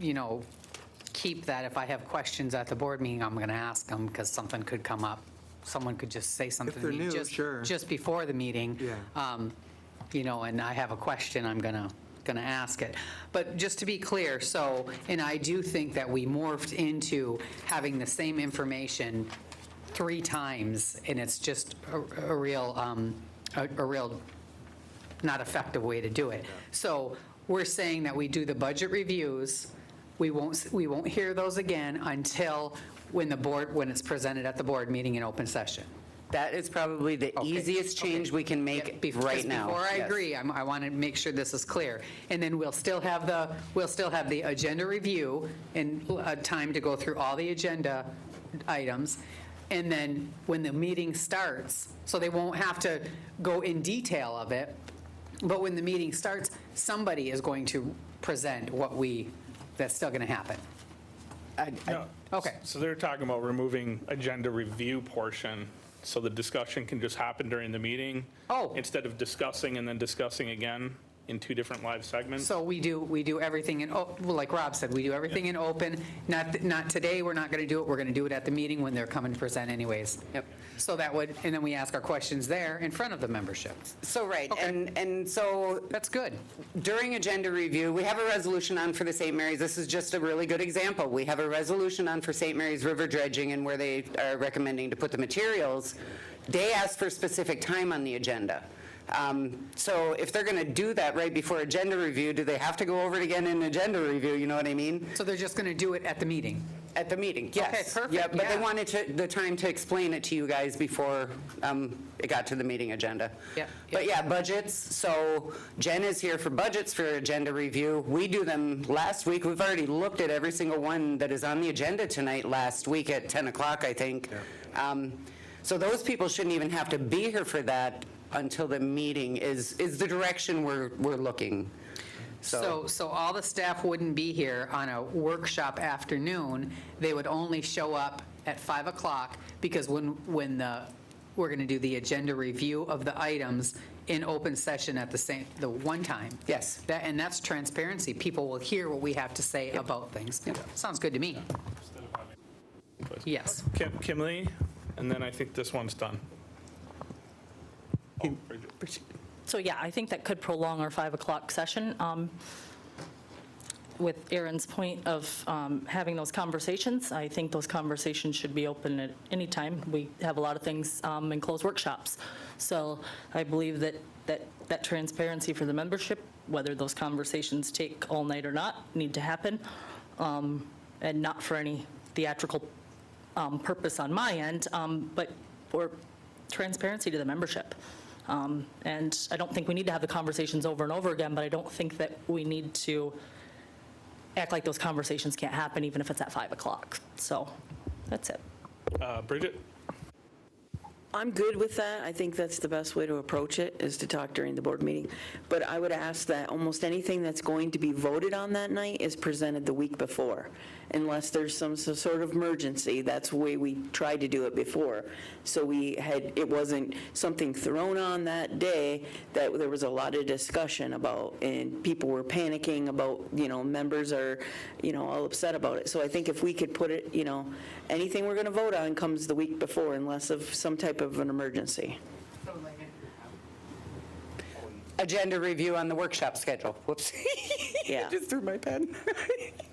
keep that if I have questions at the board meeting, I'm going to ask them because something could come up. Someone could just say something to me they're new, sure. just before the meeting. Yeah. And I have a question, I'm going to ask it. But just to be clear, and I do think that we morphed into having the same information 3 times, and it's just a real not effective way to do it. So we're saying that we do the budget reviews, we won't hear those again until when it's presented at the board meeting in open session. That is probably the easiest change we can make right now. Before I Yes. agree, I want to make sure this is clear. And then we'll still have the agenda review and time to go through all the agenda items. And then when the meeting starts, so they won't have to go in detail of it, but when the meeting starts, somebody is going to present that's still going to happen. No. Okay. So they're talking about removing agenda review portion, so the discussion can just happen during the meeting? Oh. Instead of discussing and then discussing again in 2 different live segments? So we do everything like Rob said, we do everything in open. Not today, we're not going to do it, we're going to do it at the meeting when they're coming to present anyways. Yep. So and then we ask our questions there in front of the membership. So, right, Okay. and so That's good. during agenda review, we have a resolution on for the St. Mary's. This is just a really good example. We have a resolution on for St. Mary's river dredging, and where they are recommending to put the materials, they ask for specific time on the agenda. So if they're going to do that right before agenda review, do they have to go over it again in agenda review, you know what I mean? So they're just going to do it at the meeting? At the meeting, yes. Okay, perfect, Yeah, but they yeah. wanted the time to explain it to you guys before it got to the meeting agenda. Yep, But yeah, budgets, so Jen is here for budgets for agenda review. We do them last week. We've already looked at every single one that is on the agenda tonight last week at 10 o'clock, I think. So those people shouldn't even have to be here for that until the meeting is the direction we're looking. So all the staff wouldn't be here on a workshop afternoon. They would only show up at 5 o'clock because when we're going to do the agenda review of the items in open session at the one time. Yes. And that's transparency. People will hear what we have to say about things. Sounds good to me. Yes. Kimley, and then I think this one's done. Oh, Bridget. So yeah, I think that could prolong our 5 o'clock session. With Aaron's point of having those conversations, I think those conversations should be open at any time. We have a lot of things in closed workshops. So I believe that transparency for the membership, whether those conversations take all night or not, need to happen, and not for any theatrical purpose on my end, but for transparency to the membership. And I don't think we need to have the conversations over and over again, but I don't think that we need to act like those conversations can't happen even if it's at 5 o'clock. So that's it. Bridget? I'm good with that. I think that's the best way to approach it, is to talk during the board meeting. But I would ask that almost anything that's going to be voted on that night is presented the week before, unless there's some sort of emergency. That's the way we tried to do it before. So it wasn't something thrown on that day that there was a lot of discussion about, and people were panicking about, members are, all upset about it. So I think if we could put it, anything we're going to vote on comes the week before, unless of some type of an emergency. Agenda review on the workshop schedule. Whoops. Yeah. Just threw my pen.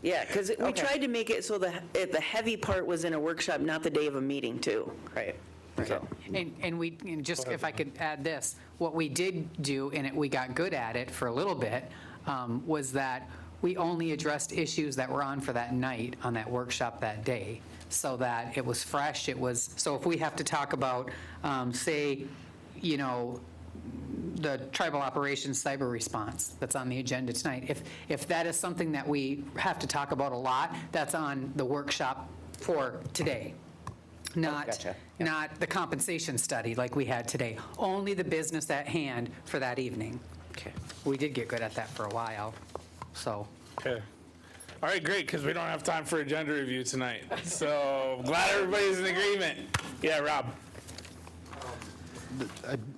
Yeah, because we tried to make it so the heavy part was in a workshop, not the day of a meeting, too. Right. So, And we, and just if I could add this, what we did do, and we got good at it for a little bit, was that we only addressed issues that were on for that night on that workshop that day, so that it was fresh, so if we have to talk about, say, the tribal operations cyber response that's on the agenda tonight, if that is something that we have to talk about a lot, that's on the workshop for today. Gotcha. Not the compensation study like we had today, only the business at hand for that evening. Okay. We did get good at that for a while, so. Okay. All right, great, because we don't have time for agenda review tonight. So glad everybody's in agreement. Yeah, Rob.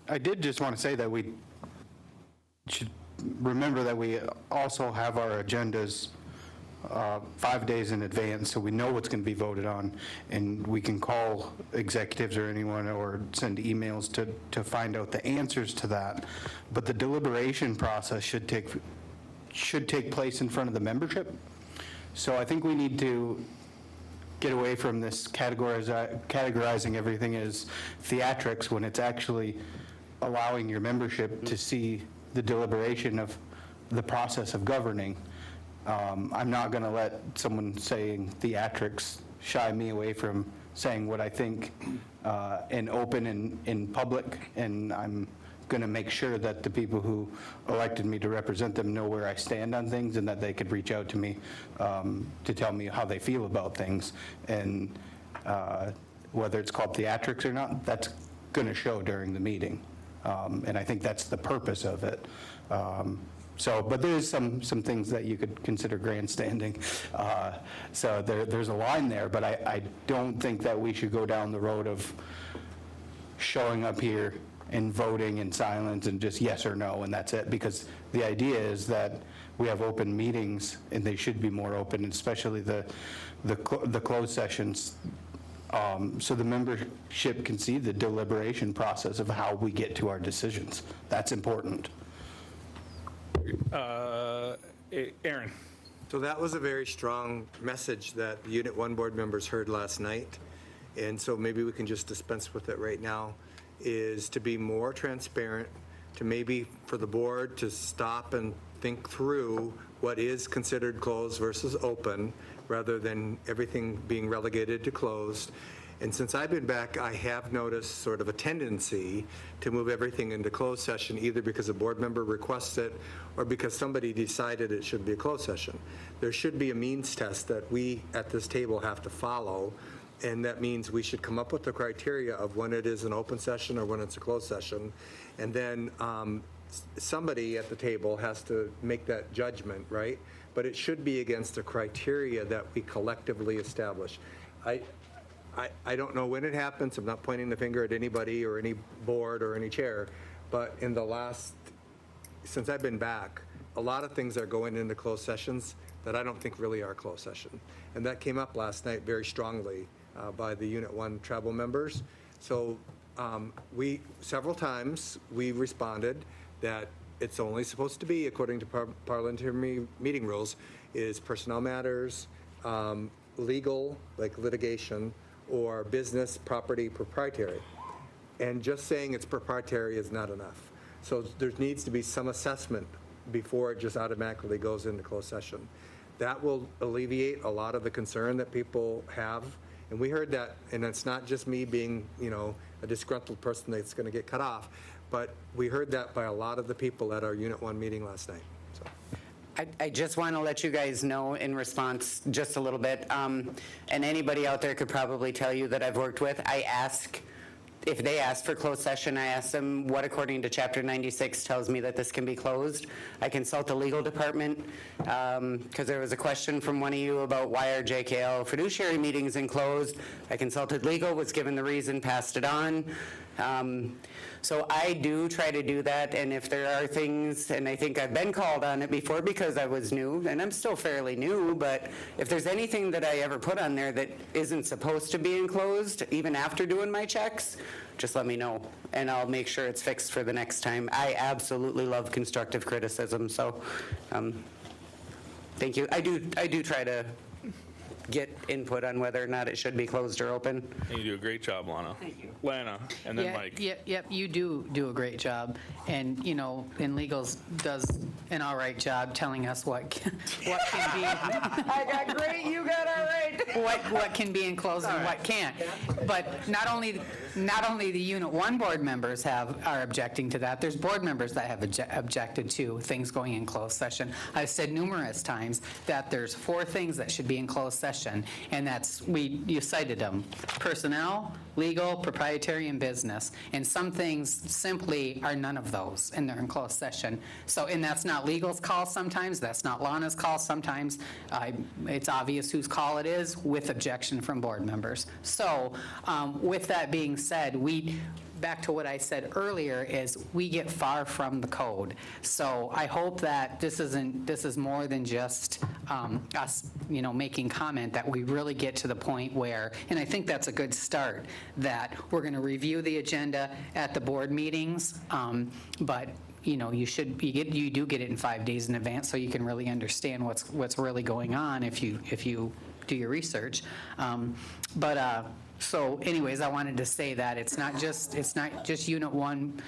I did just want to say that we should remember that we also have our agendas 5 days in advance, so we know what's going to be voted on, and we can call executives or anyone or send emails to find out the answers to that. But the deliberation process should take place in front of the membership. So I think we need to get away from this categorizing everything as theatrics when it's actually allowing your membership to see the deliberation of the process of governing. I'm not going to let someone saying theatrics shy me away from saying what I think in open and in public, and I'm going to make sure that the people who elected me to represent them know where I stand on things and that they could reach out to me to tell me how they feel about things. And whether it's called theatrics or not, that's going to show during the meeting. And I think that's the purpose of it. But there's some things that you could consider grandstanding. So there's a line there, but I don't think that we should go down the road of showing up here and voting in silence and just yes or no, and that's it. Because the idea is that we have open meetings, and they should be more open, especially the closed sessions, so the membership can see the deliberation process of how we get to our decisions. That's important. Aaron. So that was a very strong message that the Unit 1 board members heard last night, and so maybe we can just dispense with it right now, is to be more transparent, to maybe for the board to stop and think through what is considered closed versus open, rather than everything being relegated to closed. And since I've been back, I have noticed sort of a tendency to move everything into closed session, either because a board member requests it or because somebody decided it should be a closed session. There should be a means test that we at this table have to follow, and that means we should come up with the criteria of when it is an open session or when it's a closed session. And then somebody at the table has to make that judgment, right? But it should be against the criteria that we collectively establish. I don't know when it happens. I'm not pointing the finger at anybody or any board or any chair, but in the last, since I've been back, a lot of things are going into closed sessions that I don't think really are closed session. And that came up last night very strongly by the Unit 1 tribal members. So several times, we responded that it's only supposed to be, according to parliamentary meeting rules, is personnel matters, legal, like litigation, or business, property, proprietary. And just saying it's proprietary is not enough. So there needs to be some assessment before it just automatically goes into closed session. That will alleviate a lot of the concern that people have. And we heard that, and it's not just me being, a disgruntled person that's going to get cut off, but we heard that by a lot of the people at our Unit 1 meeting last night. So. I just want to let you guys know in response just a little bit, and anybody out there could probably tell you that I've worked with, if they ask for closed session, I ask them what according to Chapter 96 tells me that this can be closed. I consult the legal department, because there was a question from one of you about why are JKL fiduciary meetings enclosed. I consulted legal, was given the reason, passed it on. So I do try to do that, and if there are things, and I think I've been called on it before because I was new, and I'm still fairly new, but if there's anything that I ever put on there that isn't supposed to be enclosed, even after doing my checks, just let me know, and I'll make sure it's fixed for the next time. I absolutely love constructive criticism, so Thank you. I do try to get input on whether or not it should be closed or open. And you do a great job, Lana. Thank you. Lana, and then Yeah, Mike. Yep, you do a great job. And, you know, and Legals does an all right job telling us what can be. I got great, you got all right. What can be enclosed and what can't. But not only the Unit 1 board members are objecting to that, there's board members that have objected to things going in closed session. I've said numerous times that there's 4 things that should be in closed session, and you cited them: personnel, legal, proprietary, and business. And some things simply are none of those, and they're in closed session. So, and that's not legal's call sometimes, that's not Lana's call sometimes. It's obvious whose call it is, with objection from board members. So, with that being said, back to what I said earlier, is we get far from the code. So I hope that this is more than just us, you know, making comment, that we really get to the point where, and I think that's a good start, that we're going to review the agenda at the board meetings, but you know, you do get it in 5 days in advance, so you can really understand what's really going on if you do your research. So anyways, I wanted to say that it's not just Unit 1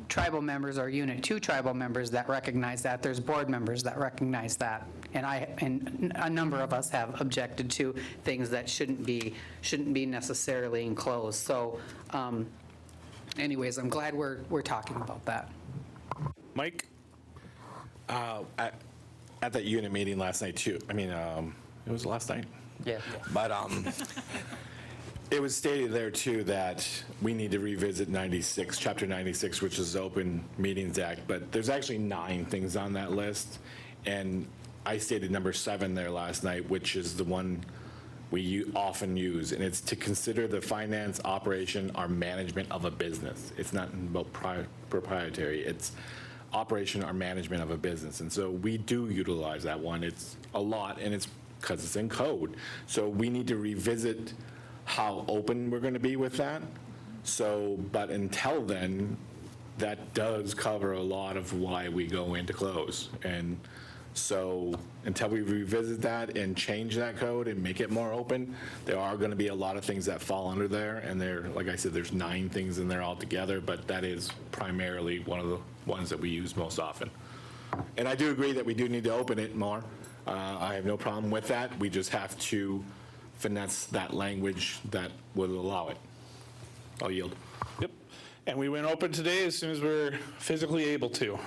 tribal members or Unit 2 tribal members that recognize that. There's board members that recognize that. And a number of us have objected to things that shouldn't be necessarily enclosed. So anyways, I'm glad we're talking about that. Mike? At that unit meeting last night too, I mean, it was last night? Yeah. But it was stated there too that we need to revisit 96, Chapter 96, which is the Open Meetings Act, but there's actually 9 things on that list. And I stated number 7 there last night, which is the one we often use, and it's to consider the finance, operation, or management of a business. It's not about proprietary, it's operation or management of a business. And so we do utilize that one. It's a lot, and it's because it's in code. So we need to revisit how open we're going to be with that. So, but until then, that does cover a lot of why we go into close. And so until we revisit that and change that code and make it more open, there are going to be a lot of things that fall under there. And there, like I said, there's 9 things in there altogether, but that is primarily one of the ones that we use most often. And I do agree that we do need to open it more. I have no problem with that. We just have to finesse that language that would allow it. I'll yield. Yep. And we went open today as soon as we were physically able to.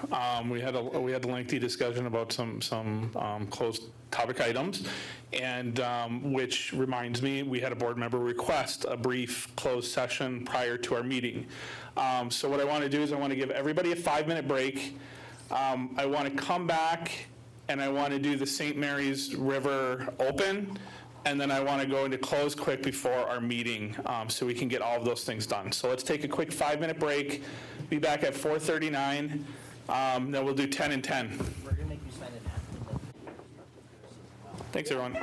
We had a lengthy discussion about some closed topic items, and which reminds me, we had a board member request a brief closed session prior to our meeting. So what I want to do is I want to give everybody a 5-minute break. I want to come back and I want to do the St. Mary's River open. And then I want to go into close quick before our meeting, so we can get all of those things done. So let's take a quick 5-minute break. Be back at 4:39. Then we'll do 10 and 10. We're going to make you sign it after. Thanks, everyone.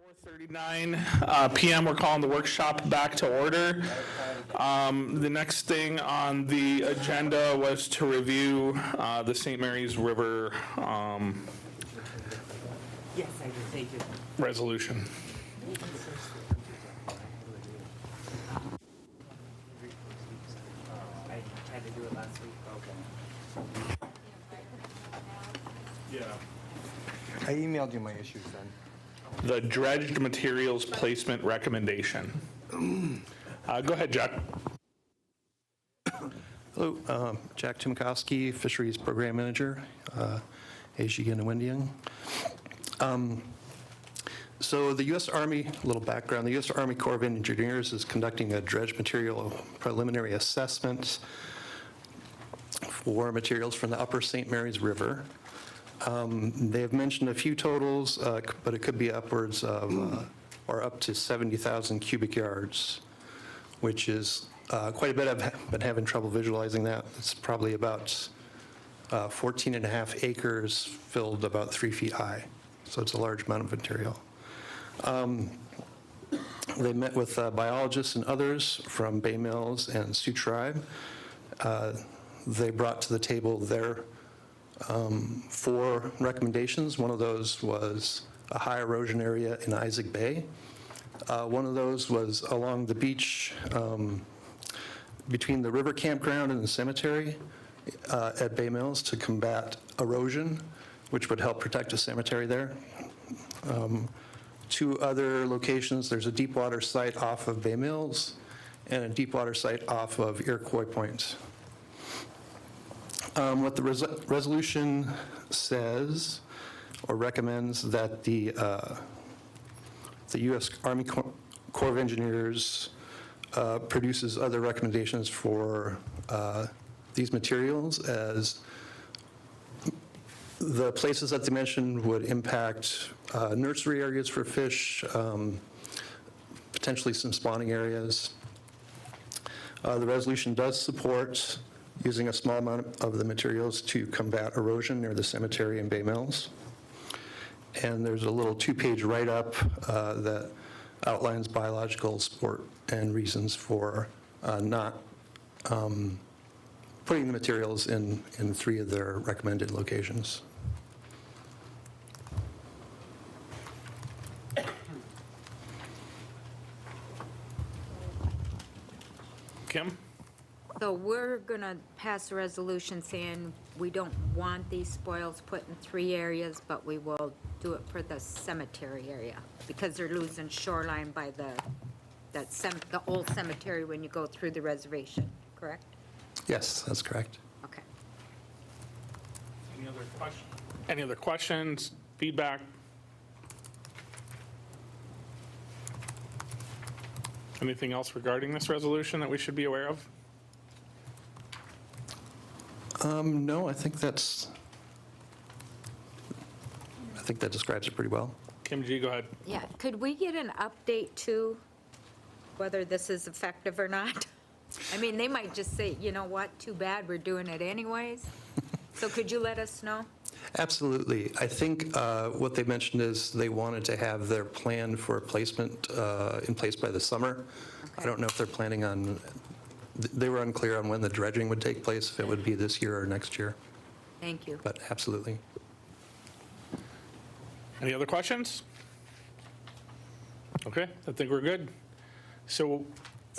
4:39 PM, we're calling the workshop back to order. The next thing on the agenda was to review the St. Mary's River Yes, I do, thank you. resolution. I had to do it last week. I emailed you my issues then. The dredged materials placement recommendation. Go ahead, Jack. Hello, Jack Timkowski, Fisheries Program Manager, Asia and Wendiang. So the U.S. Army, a little background, the U.S. Army Corps of Engineers is conducting a dredge material preliminary assessment for materials from the upper St. Mary's River. They have mentioned a few totals, but it could be upwards of, or up to 70,000 cubic yards, which is quite a bit. I've been having trouble visualizing that. It's probably about 14 and a half acres filled about 3 feet high. So it's a large amount of material. They met with biologists and others from Bay Mills and Sioux Tribe. They brought to the table their 4 recommendations. One of those was a high erosion area in Isaac Bay. One of those was along the beach between the river campground and the cemetery at Bay Mills to combat erosion, which would help protect the cemetery there. 2 other locations, there's a deep water site off of Bay Mills and a deep water site off of Iroquois Point. What the resolution says or recommends that the U.S. Army Corps of Engineers produces other recommendations for these materials, as the places that they mentioned would impact nursery areas for fish, potentially some spawning areas. The resolution does support using a small amount of the materials to combat erosion near the cemetery in Bay Mills. And there's a little 2-page write-up that outlines biological support and reasons for not putting the materials in 3 of their recommended locations. Kim? So we're going to pass a resolution saying we don't want these spoils put in 3 areas, but we will do it for the cemetery area because they're losing shoreline by the old cemetery when you go through the reservation, correct? Yes, that's correct. Okay. Any other questions? Any other questions, feedback? Anything else regarding this resolution that we should be aware of? No, I think that describes it pretty well. Kim G, go ahead. Yeah, could we get an update too, whether this is effective or not? I mean, they might just say, you know what, too bad, we're doing it anyways. So could you let us know? Absolutely. I think what they mentioned is they wanted to have their plan for placement in place by the summer. I don't know if they're planning on, they were unclear on when the dredging would take place, if it would be this year or next year, Thank you. but absolutely. Any other questions? Okay, I think we're good. So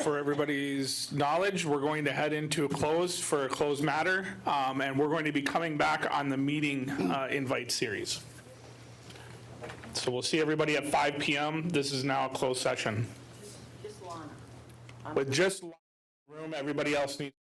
for everybody's knowledge, we're going to head into a close for a closed matter, and we're going to be coming back on the meeting invite series. So we'll see everybody at 5 p.m. This is now a closed session. With just room, everybody else needs